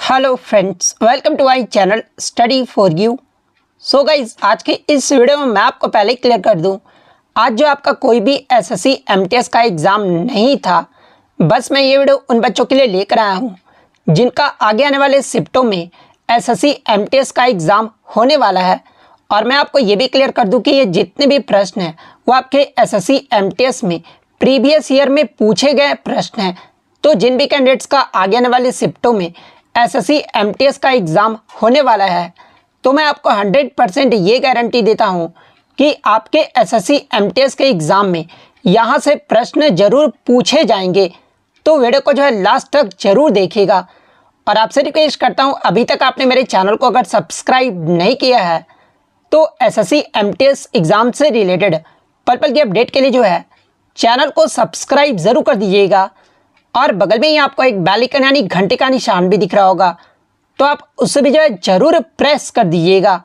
Hello friends, welcome to my channel study for you. So guys, आज की इस video में मैं आपको पहले क्लियर कर दूं, आज जो आपका कोई भी एसएससी एमटीएस का एग्ज़ाम नहीं था, बस मैं ये वीडियो उन बच्चों के लिए लेकर आया हूं जिनका आगे आने वाले शिफ्टों में एसएससी एमटीएस का एग्ज़ाम होने वाला है। और मैं आपको ये भी क्लियर कर दूँ कि ये जितने भी प्रश्न हैं वो आपके एसएससी एमटीएस में प्रीवियस ईयर में पूछे गए प्रश्न हैं। तो जिन भी कैंडिडेट्स का आगे आने वाले शिफ्टों में एसएससी एमटीएस का एग्ज़ाम होने वाला है, तो मैं आपको 100% ये गारंटी देता हूँ कि आपके एसएससी एमटीएस के एग्ज़ाम में यहाँ से प्रश्न ज़रूर पूछे जाएंगे। तो वीडियो को जो है लास्ट तक ज़रूर देखिएगा। और आपसे रिक्वेस्ट करता हूँ, अभी तक आपने मेरे चैनल को अगर सब्सक्राइब नहीं किया है तो एसएससी एमटीएस एग्ज़ाम से रिलेटेड पल पल की अपडेट के लिए जो है चैनल को सब्सक्राइब ज़रूर कर दीजिएगा। और बगल में ही आपको एक बेल आइकन यानी घंटे का निशान भी दिख रहा होगा, तो आप उससे भी जो है ज़रूर प्रेस कर दीजिएगा।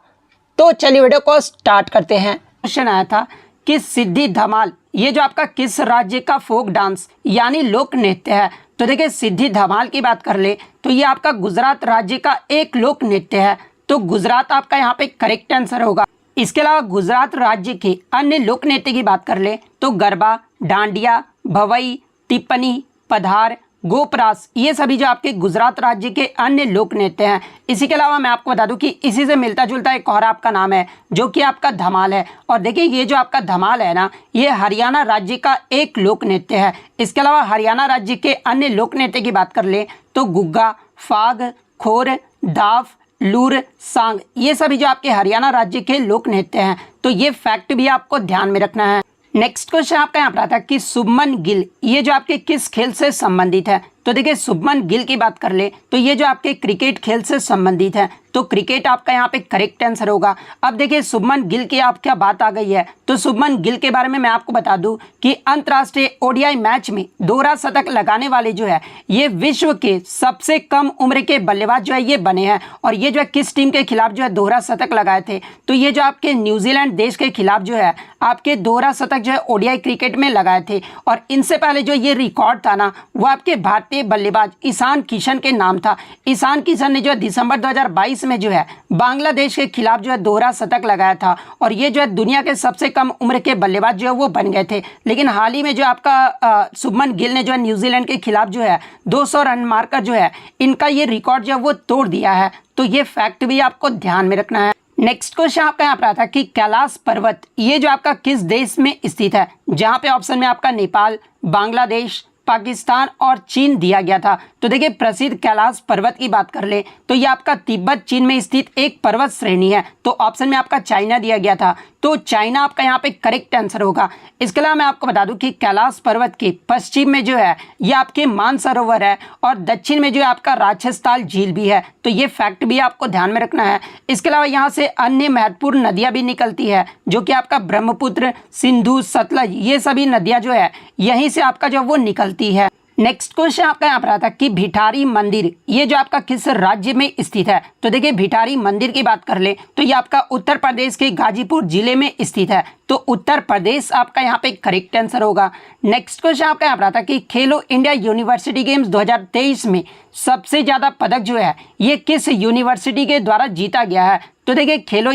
तो चलिए वीडियो को स्टार्ट करते हैं। क्वेश्चन आया था कि सिद्धि धमाल ये जो आपका किस राज्य का फोक डांस यानी लोक नृत्य है। तो देखिए, सिद्धि धमाल की बात कर ले तो ये आपका गुजरात राज्य का एक लोक नृत्य है। तो गुजरात आपका यहाँ पे करेक्ट आंसर होगा। इसके अलावा गुजरात राज्य के अन्य लोक नृत्य की बात कर ले तो गरबा, डांडिया, भवई, टिप्पणी, पधार, गोपरास, ये सभी जो आपके गुजरात राज्य के अन्य लोक नृत्य हैं। इसी के अलावा मैं आपको बता दूं कि इसी से मिलता जुलता एक और आपका नाम है जो कि आपका धमाल है। और देखिए, ये जो आपका धमाल है ना, ये हरियाणा राज्य का एक लोक नृत्य है। इसके अलावा हरियाणा राज्य के अन्य लोक नृत्य की बात कर ले तो गुग्गा, फाग, खोर, दाफ, लूर, सांग, ये सभी जो आपके हरियाणा राज्य के लोक नृत्य हैं। तो ये फैक्ट भी आपको ध्यान में रखना है। नेक्स्ट क्वेश्चन आपका यहाँ पर आता है कि शुभमन गिल ये जो आपके किस खेल से संबंधित है। तो देखिए, शुभमन गिल की बात कर ले तो ये जो आपके क्रिकेट खेल से संबंधित है। तो क्रिकेट आपका यहाँ पे करेक्ट आंसर होगा। अब देखिए, शुभमन गिल की आप क्या बात आ गई है, तो शुभमन गिल के बारे में मैं आपको बता दूं कि अंतर्राष्ट्रीय ओडीआई मैच में दोहरा शतक लगाने वाले जो है ये विश्व के सबसे कम उम्र के बल्लेबाज जो है ये बने हैं। और ये जो है किस टीम के खिलाफ जो है दोहरा शतक लगाए थे, तो ये जो आपके न्यूजीलैंड देश के खिलाफ जो है आपके दोहरा शतक जो है ओडीआई क्रिकेट में लगाए थे। और इनसे पहले जो ये रिकॉर्ड था ना, वो आपके भारतीय बल्लेबाज ईशान किशन के नाम था। ईशान किशन ने जो है दिसंबर 2022 में जो है बांग्लादेश के खिलाफ जो है दोहरा शतक लगाया था। और ये जो है दुनिया के सबसे कम उम्र के बल्लेबाज जो है वो बन गए थे। लेकिन हाल ही में जो आपका शुभमन गिल ने जो है न्यूजीलैंड के खिलाफ जो है 200 रन मारकर जो है इनका ये रिकॉर्ड जो है वो तोड़ दिया है। तो ये फैक्ट भी आपको ध्यान में रखना है। नेक्स्ट क्वेश्चन आपका यहाँ पर आता है कि कैलाश पर्वत ये जो आपका किस देश में स्थित है। जहाँ पे ऑप्शन में आपका नेपाल, बांग्लादेश, पाकिस्तान और चीन दिया गया था। तो देखिए, प्रसिद्ध कैलाश पर्वत की बात कर ले तो ये आपका तिब्बत चीन में स्थित एक पर्वत श्रेणी है। तो ऑप्शन में आपका चाइना दिया गया था, तो चाइना आपका यहाँ पे करेक्ट आंसर होगा। इसके अलावा मैं आपको बता दूं कि कैलाश पर्वत के पश्चिम में जो है ये आपके मानसरोवर है और दक्षिण में जो है आपका राक्षसताल झील भी है। तो ये फैक्ट भी आपको ध्यान में रखना है। इसके अलावा यहाँ से अन्य महत्वपूर्ण नदियाँ भी निकलती है जो कि आपका ब्रह्मपुत्र, सिंधु, सतलज, ये सभी नदियाँ जो है यहीं से आपका जो वो निकलती है। नेक्स्ट क्वेश्चन आपका यहाँ पर आता है कि भिठारी मंदिर ये जो आपका किस राज्य में स्थित है। तो देखिए, भिठारी मंदिर की बात कर ले तो ये आपका उत्तर प्रदेश के गाजीपुर जिले में स्थित है। तो उत्तर प्रदेश आपका यहाँ पे करेक्ट आंसर होगा। नेक्स्ट क्वेश्चन आपका यहाँ पर आता है कि खेलो इंडिया यूनिवर्सिटी गेम्स 2023 में सबसे ज़्यादा पदक जो है ये किस यूनिवर्सिटी के द्वारा जीता गया है। तो देखिए, खेलो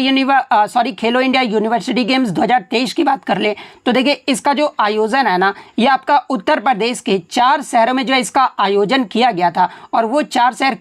इंडिया यूनिवर्सिटी गेम्स 2023 की बात कर ले तो देखिए, इसका जो आयोजन है ना, ये आपका उत्तर प्रदेश के 4 शहरों में जो है इसका आयोजन किया गया था। और वो 4 शहर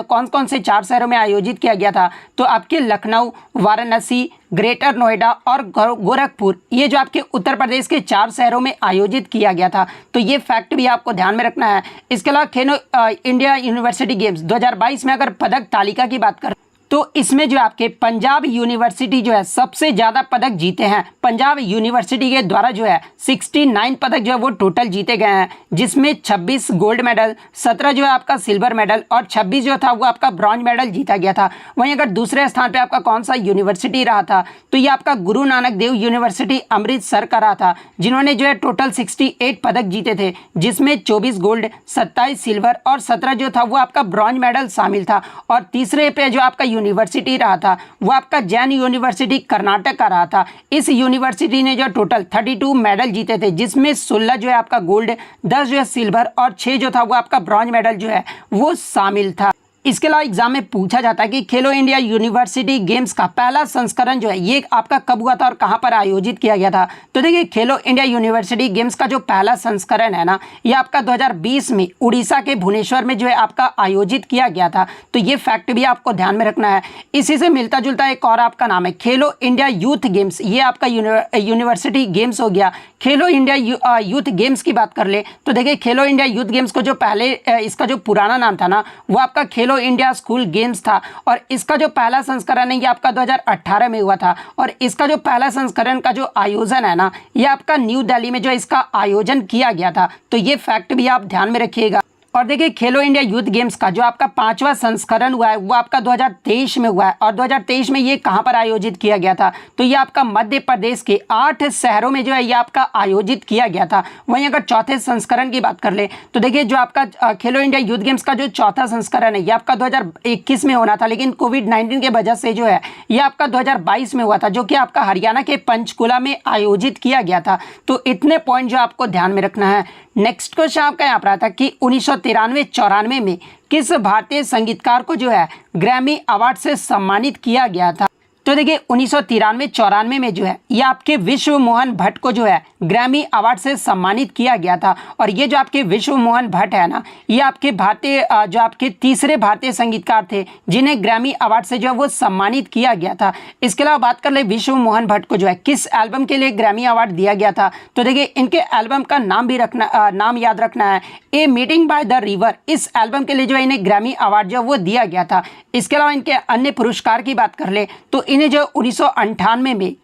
कौन कौन से 4 शहरों में आयोजित किया गया था, तो आपके लखनऊ, वाराणसी, ग्रेटर नोएडा और गोरखपुर, ये जो आपके उत्तर प्रदेश के 4 शहरों में आयोजित किया गया था। तो ये फैक्ट भी आपको ध्यान में रखना है। इसके अलावा खेलो इंडिया यूनिवर्सिटी गेम्स 2022 में अगर पदक तालिका की बात करें तो इसमें जो आपके पंजाब यूनिवर्सिटी जो है सबसे ज़्यादा पदक जीते हैं। पंजाब यूनिवर्सिटी के द्वारा जो है 69 पदक जो है वो टोटल जीते गए हैं, जिसमें 26 गोल्ड मेडल, 17 जो है आपका सिल्वर मेडल और 26 जो था वो आपका ब्रॉन्ज मेडल जीता गया था। वहीं अगर दूसरे स्थान पे आपका कौन सा यूनिवर्सिटी रहा था, तो ये आपका गुरु नानक देव यूनिवर्सिटी अमृतसर का रहा था, जिन्होंने जो है टोटल 68 पदक जीते थे, जिसमें 24 गोल्ड, 27 सिल्वर और 17 जो था वो आपका ब्रॉन्ज मेडल शामिल था। और तीसरे पे जो आपका यूनिवर्सिटी रहा था वो आपका जैन यूनिवर्सिटी कर्नाटक का रहा था। इस यूनिवर्सिटी ने जो टोटल 32 मेडल जीते थे, जिसमें 16 जो है आपका गोल्ड, 10 जो है सिल्वर और 6 जो था वो आपका ब्रॉन्ज मेडल जो है वो शामिल था। इसके अलावा एग्जाम में पूछा जाता है कि खेलो इंडिया यूनिवर्सिटी गेम्स का पहला संस्करण जो है ये आपका कब हुआ था और कहां पर आयोजित किया गया था। तो देखिए खेलो इंडिया यूनिवर्सिटी गेम्स का जो पहला संस्करण है ना ये आपका 2020 में उड़ीसा के भुवनेश्वर में जो है आपका आयोजित किया गया था। तो ये फैक्ट भी आपको ध्यान में रखना है। इसी से मिलता जुलता एक और आपका नाम है खेलो इंडिया यूथ गेम्स, ये आपका यूनिवर्सिटी गेम्स हो गया। खेलो इंडिया यूथ गेम्स की बात कर ले तो देखिए खेलो इंडिया यूथ गेम्स को जो पहले इसका जो पुराना नाम था ना वो आपका खेलो इंडिया स्कूल गेम्स था और इसका जो पहला संस्करण है ये आपका 2018 में हुआ था। और इसका जो पहला संस्करण का जो आयोजन है ना ये आपका न्यू दिल्ली में जो इसका आयोजन किया गया था। तो ये फैक्ट भी आप ध्यान में रखिएगा। और देखिए खेलो इंडिया यूथ गेम्स का जो आपका 5वां संस्करण हुआ है वो आपका 2023 में हुआ है। और 2023 में ये कहां पर आयोजित किया गया था तो ये आपका मध्य प्रदेश के 8 शहरों में जो है ये आपका आयोजित किया गया था। वहीं अगर चौथे संस्करण की बात कर ले तो देखिए जो आपका खेलो इंडिया यूथ गेम्स का जो चौथा संस्करण है ये आपका 2021 में होना था, लेकिन कोविड-19 के वजह से जो है ये आपका 2022 में हुआ था, जो कि आपका हरियाणा के पंचकुला में आयोजित किया गया था। तो इतने पॉइंट जो आपको ध्यान में रखना है। नेक्स्ट क्वेश्चन आपका यहाँ पर आता है कि 1993-94 में किस भारतीय संगीतकार को जो है ग्रैमी अवार्ड से सम्मानित किया गया था। तो देखिए 1993-94 में जो है ये आपके विश्व मोहन भट्ट को जो है ग्रैमी अवार्ड से सम्मानित किया गया था। और ये जो आपके विश्व मोहन भट्ट है ना ये आपके भारतीय जो आपके तीसरे भारतीय संगीतकार थे जिन्हें ग्रैमी अवार्ड से जो है वो सम्मानित किया गया था। इसके अलावा बात कर ले विश्व मोहन भट्ट को जो है किस एल्बम के लिए ग्रैमी अवार्ड दिया गया था। तो देखिए इनके एल्बम का नाम भी नाम याद रखना है, a meeting by the river. इस एल्बम के लिए जो है इन्हें ग्रैमी अवार्ड जो वो दिया गया था। इसके अलावा इनके अन्य पुरस्कार की बात कर ले तो इन्हें जो 1998 में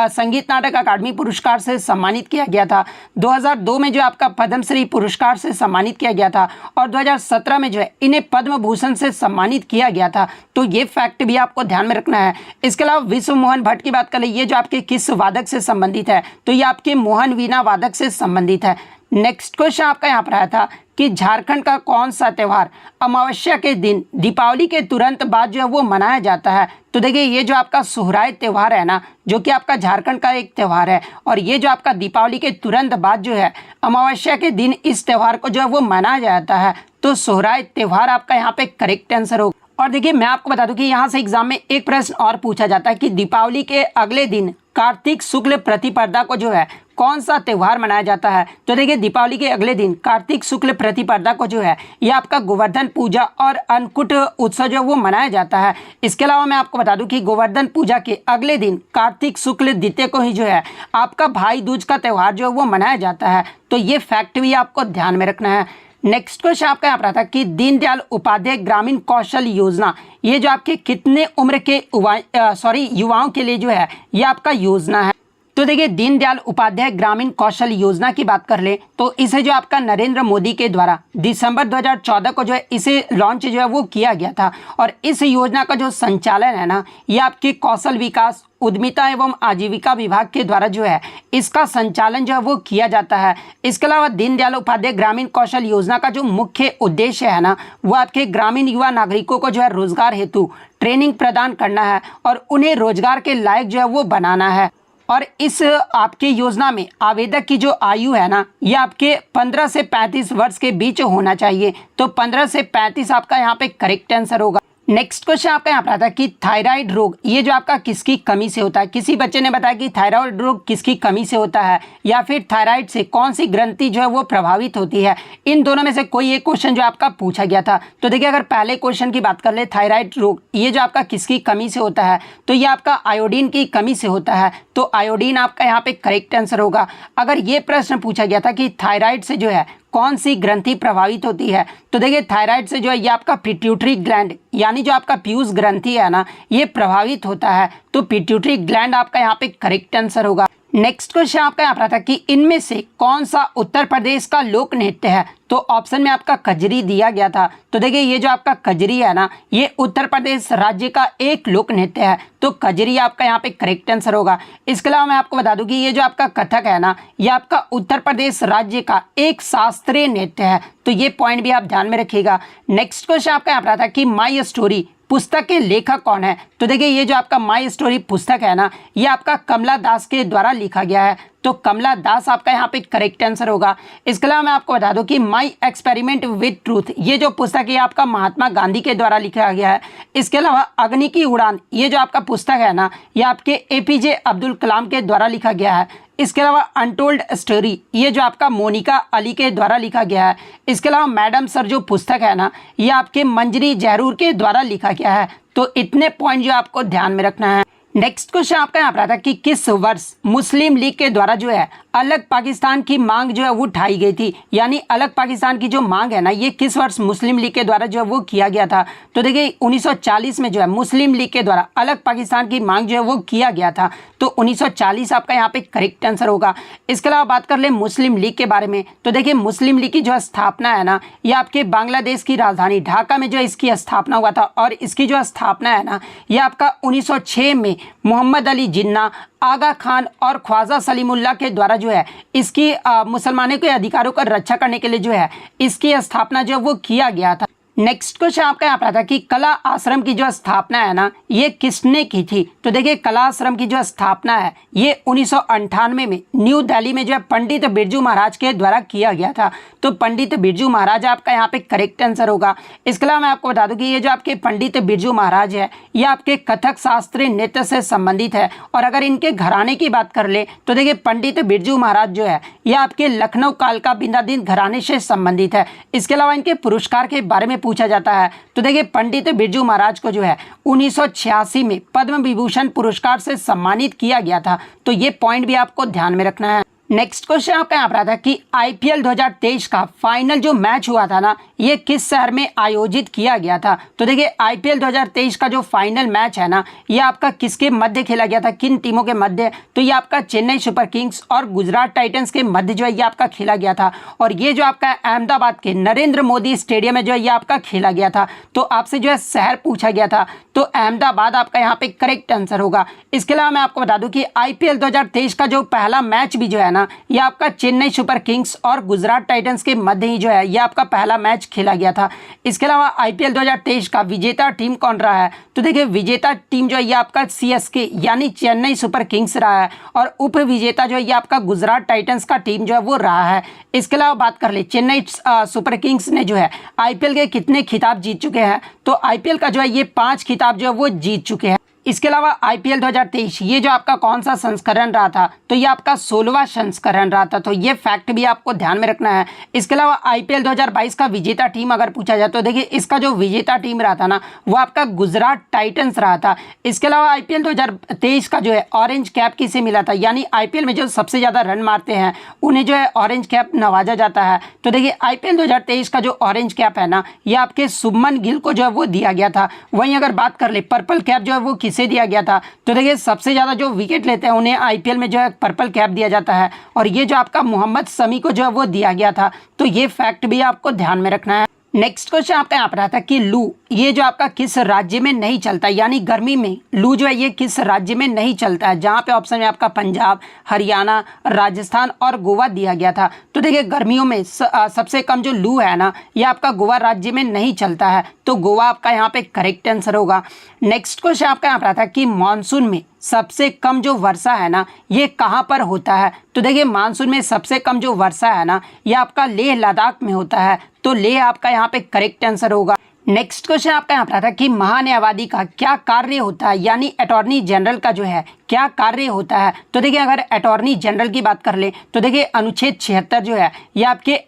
संगीत नाटक अकादमी पुरस्कार से सम्मानित किया गया था। 2002 में जो आपका पद्मश्री पुरस्कार से सम्मानित किया गया था और 2017 में जो है इन्हें पद्म भूषण से सम्मानित किया गया था। तो ये फैक्ट भी आपको ध्यान में रखना है। इसके अलावा विश्व मोहन भट्ट की बात कर ले ये जो आपके किस वादक से संबंधित है तो ये आपके मोहन वीणा वादक से संबंधित है। नेक्स्ट क्वेश्चन आपका यहाँ पर आया था कि झारखंड का कौन सा त्यौहार अमावस्या के दिन दीपावली के तुरंत बाद जो है वो मनाया जाता है। तो देखिए ये जो आपका सोहराय त्यौहार है ना जो कि आपका झारखंड का एक त्यौहार है और ये जो आपका दीपावली के तुरंत बाद जो है अमावस्या के दिन इस त्यौहार को जो है वो मनाया जाता है। तो सोहराय त्यौहार आपका यहाँ पे करेक्ट आंसर होगा। और देखिए मैं आपको बता दूं कि यहाँ से एग्जाम में एक प्रश्न और पूछा जाता है कि दीपावली के अगले दिन कार्तिक शुक्ल प्रतिपदा को जो है कौन सा त्यौहार मनाया जाता है। तो देखिए दीपावली के अगले दिन कार्तिक शुक्ल प्रतिपदा को जो है ये आपका गोवर्धन पूजा और अन्नकूट उत्सव जो वो मनाया जाता है। इसके अलावा मैं आपको बता दूं कि गोवर्धन पूजा के अगले दिन कार्तिक शुक्ल द्वितीय को ही जो है आपका भाई दूज का त्यौहार जो है वो मनाया जाता है। तो ये फैक्ट भी आपको ध्यान में रखना है। नेक्स्ट क्वेश्चन आपका यहाँ पर था कि दीनदयाल उपाध्याय ग्रामीण कौशल योजना ये जो आपके कितने उम्र के युवाओं के लिए जो है ये आपका योजना है। तो देखिए दीनदयाल उपाध्याय ग्रामीण कौशल योजना की बात कर ले तो इसे जो आपका नरेंद्र मोदी के द्वारा दिसंबर 2014 को जो है इसे लॉन्च जो है वो किया गया था। और इस योजना का जो संचालन है ना ये आपके कौशल विकास उद्यमिता एवं आजीविका विभाग के द्वारा जो है इसका संचालन जो है वो किया जाता है। इसके अलावा दीनदयाल उपाध्याय ग्रामीण कौशल योजना का जो मुख्य उद्देश्य है ना वो आपके ग्रामीण युवा नागरिकों को जो है रोजगार हेतु ट्रेनिंग प्रदान करना है और उन्हें रोजगार के लायक जो है वो बनाना है। और इस आपके योजना में आवेदक की जो आयु है ना ये आपके 15 से 35 वर्ष के बीच होना चाहिए। तो 15 से 35 आपका यहाँ पे करेक्ट आंसर होगा। नेक्स्ट क्वेश्चन आपका यहाँ पर आता है कि थायराइड रोग ये जो आपका किसकी कमी से होता है। किसी बच्चे ने बताया कि थायराइड रोग किसकी कमी से होता है या फिर थायराइड से कौन सी ग्रंथि जो है वो प्रभावित होती है। इन दोनों में से कोई एक क्वेश्चन जो आपका पूछा गया था। तो देखिए अगर पहले क्वेश्चन की बात कर ले थायराइड रोग ये जो आपका किसकी कमी से होता है तो ये आपका आयोडीन की कमी से होता है। तो आयोडीन आपका यहाँ पे करेक्ट आंसर होगा। अगर ये प्रश्न पूछा गया था कि थायराइड से जो है कौन सी ग्रंथि प्रभावित होती है तो देखिए थायराइड से जो है ये आपका पिट्यूटरी ग्लैंड यानी जो आपका पीयूष ग्रंथि है ना ये प्रभावित होता है। तो पिट्यूटरी ग्लैंड आपका यहाँ पे करेक्ट आंसर होगा। नेक्स्ट क्वेश्चन आपका यहाँ पर था कि इनमें से कौन सा उत्तर प्रदेश का लोक नृत्य है। तो ऑप्शन में आपका कजरी दिया गया था। तो देखिए ये जो आपका कजरी है ना ये उत्तर प्रदेश राज्य का एक लोक नृत्य है। तो कजरी आपका यहाँ पे करेक्ट आंसर होगा। इसके अलावा मैं आपको बता दूं कि ये जो आपका कथक है ना ये आपका उत्तर प्रदेश राज्य का एक शास्त्रीय नृत्य है। तो ये पॉइंट भी आप ध्यान में रखिएगा। नेक्स्ट क्वेश्चन आपका यहाँ पर था कि माई स्टोरी पुस्तक के लेखक कौन है। तो देखिए ये जो आपका माई स्टोरी पुस्तक है ना ये आपका कमला दास के द्वारा लिखा गया है। तो कमला दास आपका यहाँ पे करेक्ट आंसर होगा। इसके अलावा मैं आपको बता दूं कि माई एक्सपेरिमेंट विद ट्रूथ, ये जो पुस्तक है आपका महात्मा गांधी के द्वारा लिखा गया है। इसके अलावा अग्नि की उड़ान, ये जो आपका पुस्तक है ना, ये आपके एपीजे अब्दुल कलाम के द्वारा लिखा गया है। इसके अलावा अनटोल्ड स्टोरी, ये जो आपका मोनिका अली के द्वारा लिखा गया है। इसके अलावा मैडम सर जो पुस्तक है ना, ये आपके मंजरी जहरूर के द्वारा लिखा गया है। तो इतने पॉइंट जो आपको ध्यान में रखना है। नेक्स्ट क्वेश्चन आपका यहाँ पर आता है कि किस वर्ष मुस्लिम लीग के द्वारा जो है अलग पाकिस्तान की मांग जो है वो उठाई गई थी, यानी अलग पाकिस्तान की जो मांग है ना, ये किस वर्ष मुस्लिम लीग के द्वारा जो है वो किया गया था। तो देखिए 1940 में जो है मुस्लिम लीग के द्वारा अलग पाकिस्तान की मांग जो है वो किया गया था। तो 1940 आपका यहाँ पे करेक्ट आंसर होगा। इसके अलावा बात कर ले मुस्लिम लीग के बारे में, तो देखिए मुस्लिम लीग की जो स्थापना है ना, ये आपके बांग्लादेश की राजधानी ढाका में जो है इसकी स्थापना हुआ था। और इसकी जो स्थापना है ना, ये आपका 1906 में मोहम्मद अली जिन्ना, आगा खान और ख्वाजा सलीमुल्लाह के द्वारा जो है इसकी मुसलमानों के अधिकारों का रक्षा करने के लिए जो है इसकी स्थापना जो वो किया गया था। नेक्स्ट क्वेश्चन आपका यहाँ पर था कि कला आश्रम की जो स्थापना है ना, ये किसने की थी। तो देखिए कला आश्रम की जो स्थापना है ये 1998 में न्यू दिल्ली में जो है पंडित बिरजू महाराज के द्वारा किया गया था। तो पंडित बिरजू महाराज आपका यहाँ पे करेक्ट आंसर होगा। इसके अलावा मैं आपको बता दूं कि ये जो आपके पंडित बिरजू महाराज है, ये आपके कथक शास्त्रीय नृत्य से संबंधित है। और अगर इनके घराने की बात कर ले तो देखिए पंडित बिरजू महाराज जो है ये आपके लखनऊ कालका बिंदादीन घराने से संबंधित है। इसके अलावा इनके पुरस्कार के बारे में पूछा जाता है। तो देखिए पंडित बिरजू महाराज को जो है 1986 में पद्म विभूषण पुरस्कार से सम्मानित किया गया था। तो ये पॉइंट भी आपको ध्यान में रखना है। नेक्स्ट क्वेश्चन आपका यहाँ पर आता है कि आईपीएल 2023 का फाइनल जो मैच हुआ था ना, ये किस शहर में आयोजित किया गया था। तो देखिए आईपीएल 2023 का जो फाइनल मैच है ना, ये आपका किसके मध्य खेला गया था, किन टीमों के मध्य। तो ये आपका चेन्नई सुपर किंग्स और गुजरात टाइटंस के मध्य जो है ये आपका खेला गया था। और ये जो आपका अहमदाबाद के नरेंद्र मोदी स्टेडियम में जो है ये आपका खेला गया था। तो आपसे जो है शहर पूछा गया था, तो अहमदाबाद आपका यहाँ पे करेक्ट आंसर होगा। इसके अलावा मैं आपको बता दूं कि आईपीएल 2023 का जो पहला मैच भी जो है ना, ये आपका चेन्नई सुपर किंग्स और गुजरात टाइटंस के मध्य ही जो है ये आपका पहला मैच खेला गया था। इसके अलावा आईपीएल 2023 का विजेता टीम कौन रहा है। तो देखिए विजेता टीम जो है ये आपका सीएसके यानी चेन्नई सुपर किंग्स रहा है। और उप विजेता जो है ये आपका गुजरात टाइटंस का टीम जो है वो रहा है। इसके अलावा बात कर ले चेन्नई सुपर किंग्स ने जो है आईपीएल के कितने खिताब जीत चुके हैं। तो आईपीएल का जो है ये 5 खिताब जो है वो जीत चुके हैं। इसके अलावा आईपीएल 2023 ये जो आपका कौन सा संस्करण रहा था, तो ये आपका 16वां संस्करण रहा था। तो ये फैक्ट भी आपको ध्यान में रखना है। इसके अलावा आईपीएल 2022 का विजेता टीम अगर पूछा जाए तो देखिए इसका जो विजेता टीम रहा था ना, वो आपका गुजरात टाइटंस रहा था। इसके अलावा आईपीएल 2023 का जो है ऑरेंज कैप किसे मिला था, यानी आईपीएल में जो सबसे ज़्यादा रन मारते हैं उन्हें जो है ऑरेंज कैप नवाजा जाता है। तो देखिए आईपीएल 2023 का जो ऑरेंज कैप है ना, ये आपके शुभमन गिल को जो है वो दिया गया था। वहीं अगर बात कर ले पर्पल कैप जो है वो से दिया गया था, तो देखिए सबसे ज्यादा जो विकेट लेते हैं उन्हें आईपीएल में जो है पर्पल कैप दिया जाता है। और ये जो आपका मोहम्मद शमी को जो है वो दिया गया था। तो ये फैक्ट भी आपको ध्यान में रखना है। नेक्स्ट क्वेश्चन आपका यहाँ पर आता है कि लू ये जो आपका किस राज्य में नहीं चलता, यानी गर्मी में लू जो है ये किस राज्य में नहीं चलता है। जहाँ पे ऑप्शन में आपका पंजाब, हरियाणा, राजस्थान और गोवा दिया गया था। तो देखिए गर्मियों में सबसे कम जो लू है ना, ये आपका गोवा राज्य में नहीं चलता है। तो गोवा आपका यहाँ पे करेक्ट आंसर होगा। नेक्स्ट क्वेश्चन आपका यहाँ पर आता है कि मानसून में सबसे कम जो वर्षा है ना, ये कहाँ पर होता है। तो देखिए मानसून में सबसे कम जो वर्षा है ना, ये आपका लेह लद्दाख में होता है। तो लेह आपका यहाँ पे करेक्ट आंसर होगा। नेक्स्ट क्वेश्चन आपका यहाँ पर आता है कि महान्यायवादी का क्या कार्य होता है, यानी अटॉर्नी जनरल का जो है क्या कार्य होता है। तो देखिए अगर अटॉर्नी जनरल की बात कर ले तो देखिए अनुच्छेद 76 जो है ये आपके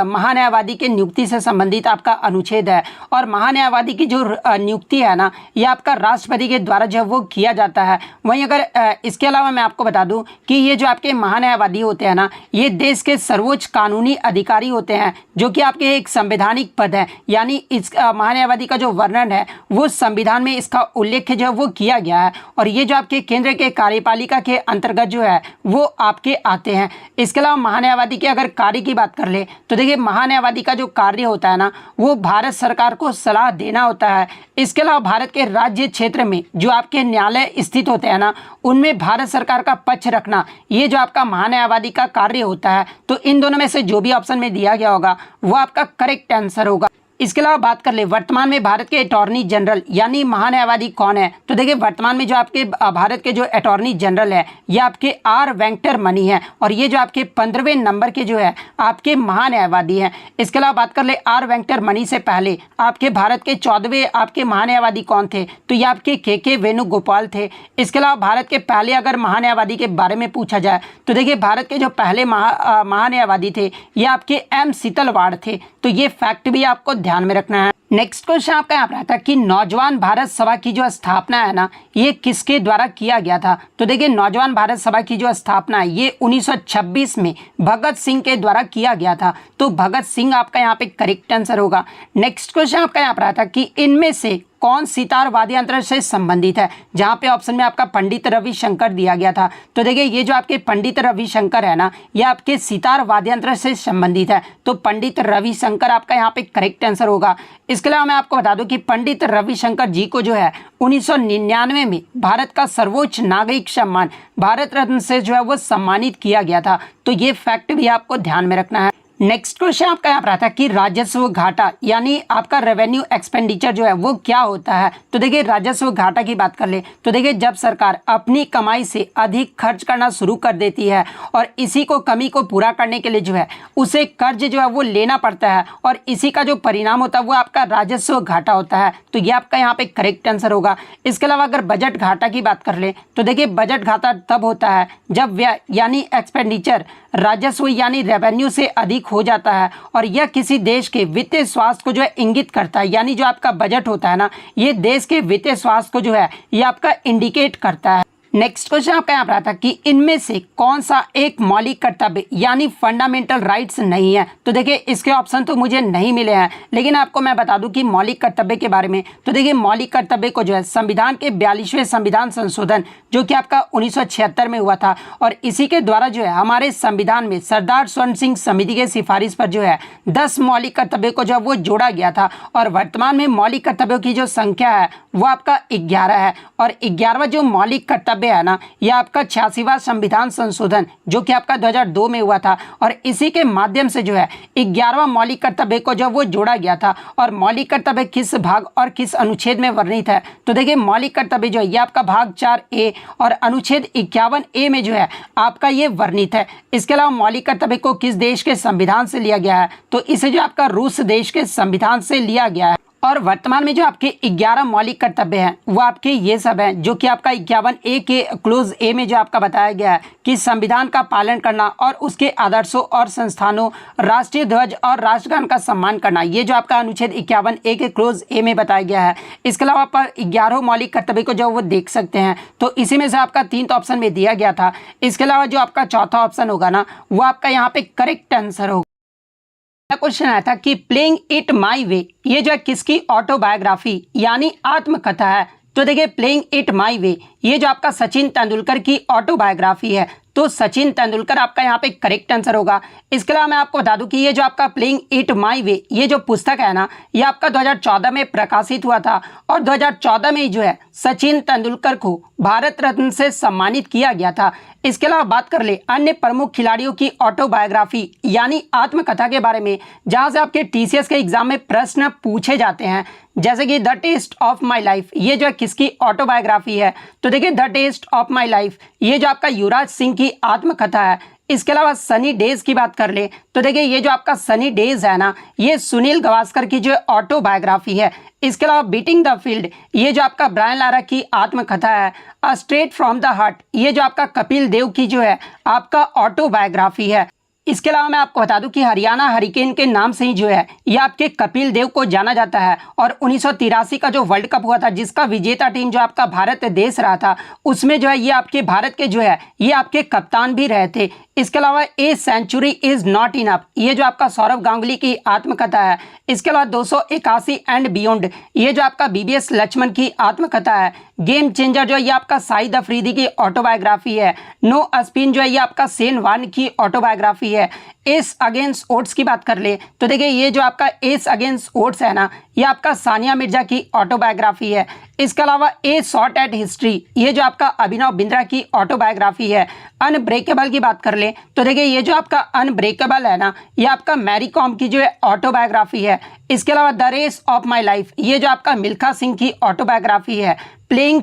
महान्यायवादी के नियुक्ति से संबंधित आपका अनुच्छेद है। और महान्यायवादी की जो नियुक्ति है ना, ये आपका राष्ट्रपति के द्वारा जो है वो किया जाता है। वहीं अगर इसके अलावा मैं आपको बता दूं कि ये जो आपके महान्यायवादी होते हैं ना, ये देश के सर्वोच्च कानूनी अधिकारी होते हैं, जो कि आपके एक संवैधानिक पद है। यानी इस महान्यायवादी का जो वर्णन है वो संविधान में इसका उल्लेख जो है वो किया गया है। और ये जो आपके केंद्र के कार्यपालिका के अंतर्गत जो है वो आपके आते हैं। इसके अलावा महान्यायवादी के अगर कार्य की बात कर ले तो देखिए महान्यायवादी का जो कार्य होता है ना, वो भारत सरकार को सलाह देना होता है। इसके अलावा भारत के राज्य क्षेत्र में जो आपके न्यायालय स्थित होते हैं ना, उनमें भारत सरकार का पक्ष रखना, ये जो आपका महान्यायवादी का कार्य होता है। तो इन दोनों में से जो भी ऑप्शन में दिया गया होगा वो आपका करेक्ट आंसर होगा। इसके अलावा बात कर ले वर्तमान में भारत के अटॉर्नी जनरल यानी महान्यायवादी कौन है, तो देखिए वर्तमान में जो आपके भारत के जो अटॉर्नी जनरल है ये आपके आर वेंकटरमणि हैं और ये जो आपके 15वें नंबर के जो है आपके महान्यायवादी हैं। इसके अलावा बात कर ले आर वेंकटरमणि से पहले आपके भारत के 14वें आपके महान्यायवादी कौन थे, तो ये आपके के वेणुगोपाल थे। इसके अलावा भारत के पहले अगर महान्यायवादी के बारे में पूछा जाए तो देखिए भारत के जो पहले महान्यायवादी थे ये आपके एम सीतलवाड़ थे, तो ये फैक्ट भी आपको ध्यान में रखना है। नेक्स्ट क्वेश्चन आपका यहाँ पर आता है कि नौजवान भारत सभा की जो स्थापना है ना ये किसके द्वारा किया गया था, तो देखिए नौजवान भारत सभा की जो स्थापना है ये 1926 में भगत सिंह के द्वारा किया गया था, तो भगत सिंह आपका यहाँ पे करेक्ट आंसर होगा। नेक्स्ट क्वेश्चन आपका यहाँ पर आता है कि इनमें से कौन सितार वाद्य यंत्र से संबंधित है, जहां पे ऑप्शन में आपका पंडित रविशंकर दिया गया था, तो देखिए ये जो आपके पंडित रविशंकर है ना ये आपके सितार वाद्य यंत्र से संबंधित है, तो पंडित रविशंकर आपका यहाँ पे करेक्ट आंसर होगा। इसके अलावा मैं आपको बता दूं कि पंडित रविशंकर जी को जो है 1999 में भारत का सर्वोच्च नागरिक सम्मान भारत रत्न से जो है वो सम्मानित किया गया था, तो ये फैक्ट भी आपको ध्यान में रखना है। नेक्स्ट क्वेश्चन आपका यहाँ पर आता है कि राजस्व घाटा यानी आपका रेवेन्यू एक्सपेंडिचर जो है वो क्या होता है, तो देखिए राजस्व घाटा की बात कर ले तो देखिए जब सरकार अपनी कमाई से अधिक खर्च करना शुरू कर देती है और इसी को कमी को पूरा करने के लिए जो है उसे कर्ज जो है वो लेना पड़ता है और इसी का जो परिणाम होता है वो आपका राजस्व घाटा होता है, तो ये आपका यहाँ पे करेक्ट आंसर होगा। इसके अलावा अगर बजट घाटा की बात कर ले तो देखिए बजट घाटा तब होता है जब व्यय यानी एक्सपेंडिचर राजस्व यानी रेवेन्यू से अधिक हो जाता है और यह किसी देश के वित्तीय स्वास्थ्य को जो है इंगित करता है, यानी जो आपका बजट होता है ना ये देश के वित्तीय स्वास्थ्य को जो है ये आपका इंडिकेट करता है। नेक्स्ट क्वेश्चन आपका यहाँ पर आता है कि इनमें से कौन सा एक मौलिक कर्तव्य यानी फंडामेंटल राइट्स नहीं है, तो देखिए इसके ऑप्शन तो मुझे नहीं मिले हैं लेकिन आपको मैं बता दूं कि मौलिक कर्तव्य के बारे में, तो देखिए मौलिक कर्तव्य को जो है संविधान के 42वें संविधान संशोधन जो कि आपका 1976 में हुआ था और इसी के द्वारा जो है हमारे संविधान में सरदार स्वर्ण सिंह समिति के सिफारिश पर जो है 10 मौलिक कर्तव्य को जो है वो जोड़ा गया था और वर्तमान में मौलिक कर्तव्यों की जो संख्या है वो आपका 11 है और 11वां जो मौलिक कर्तव्य है ना यह आपका 86वां संविधान संशोधन जो कि आपका 2002 में हुआ था और इसी के माध्यम से जो है 11वां मौलिक कर्तव्य को जो वो जोड़ा गया था और मौलिक कर्तव्य किस भाग और किस अनुच्छेद में वर्णित है, तो देखिए मौलिक कर्तव्य जो है ये आपका भाग 4A और अनुच्छेद 51A में जो है आपका ये वर्णित है। इसके अलावा मौलिक कर्तव्य को किस देश के संविधान से लिया गया है, तो इसे जो आपका रूस देश के संविधान से लिया गया है और वर्तमान में जो आपके 11 मौलिक कर्तव्य हैं वो आपके ये सब हैं जो कि आपका 51A के क्लोज ए में जो आपका बताया गया है कि संविधान का पालन करना और उसके आदर्शों और संस्थानों राष्ट्रीय ध्वज और राष्ट्रगान का सम्मान करना, ये जो आपका अनुच्छेद 51A के क्लोज ए में बताया गया है। इसके अलावा आप 11 मौलिक कर्तव्य को जो वो देख सकते हैं, तो इसी में से आपका 3 ऑप्शन में दिया गया था। इसके अलावा जो आपका चौथा ऑप्शन होगा ना वो आपका यहाँ पे करेक्ट आंसर होगा। क्वेश्चन आया था कि प्लेइंग इट माई वे ये जो है किसकी ऑटोबायोग्राफी यानी आत्मकथा है, तो देखिए प्लेइंग इट माई वे ये जो आपका सचिन तेंदुलकर की ऑटोबायोग्राफी है, तो सचिन तेंदुलकर आपका यहाँ पे करेक्ट आंसर होगा। इसके अलावा मैं आपको बता दूं कि ये जो आपका प्लेइंग इट माई वे ये जो पुस्तक है ना ये आपका 2014 में प्रकाशित हुआ था और 2014 में जो है सचिन तेंदुलकर को भारत रत्न से सम्मानित किया गया था। इसके अलावा बात कर ले अन्य प्रमुख खिलाड़ियों की ऑटोबायोग्राफी यानी आत्मकथा के बारे में, जहां से आपके TCS के एग्जाम में प्रश्न पूछे जाते हैं, जैसे कि the taste of my life ये जो है किसकी ऑटोबायोग्राफी है, तो देखिए the taste of my life ये जो आपका युवराज सिंह की आत्मकथा है। इसके अलावा सनी डेज की बात कर ले तो देखिए ये जो आपका सनी डेज है ना ये सुनील गावस्कर की जो ऑटोबायोग्राफी है। इसके अलावा बीटिंग द फील्ड ये जो आपका ब्रायन लारा की आत्मकथा है। A straight from the heart ये जो आपका कपिल देव की जो है आपका ऑटोबायोग्राफी है। इसके अलावा मैं आपको बता दूं कि हरियाणा हरिकेन के नाम से ही जो है ये आपके कपिल देव को जाना जाता है और 1983 का जो वर्ल्ड कप हुआ था जिसका विजेता टीम जो आपका भारत देश रहा था उसमें जो है ये आपके भारत के जो है ये आपके कप्तान भी रहे थे। इसके अलावा a century is not enough ये जो आपका सौरव गांगुली की आत्मकथा है। इसके अलावा 281 एंड बियॉन्ड ये जो आपका BBS लक्ष्मण की आत्मकथा है। गेम चेंजर जो है ये आपका साइद अफरीदी की ऑटोबायोग्राफी है। नो स्पिन जो है ये आपका शेन वार्न की ऑटोबायोग्राफी है। एस अगेंस्ट ओड्स की बात कर ले तो देखिए ये जो आपका एस अगेंस्ट ओड्स है ना, ये आपका सानिया मिर्जा की ऑटोबायोग्राफी है। इसके अलावा ए शॉट एट हिस्ट्री, ये जो आपका अभिनव बिंद्रा की ऑटोबायोग्राफी है। अनब्रेकेबल की बात कर ले तो देखिए ये जो आपका अनब्रेकेबल है ना, ये आपका मैरी कॉम की जो है ऑटोबायोग्राफी है। इसके अलावा the race of my life, ये जो आपका मिल्खा सिंह की ऑटोबायोग्राफी है। प्लेइंग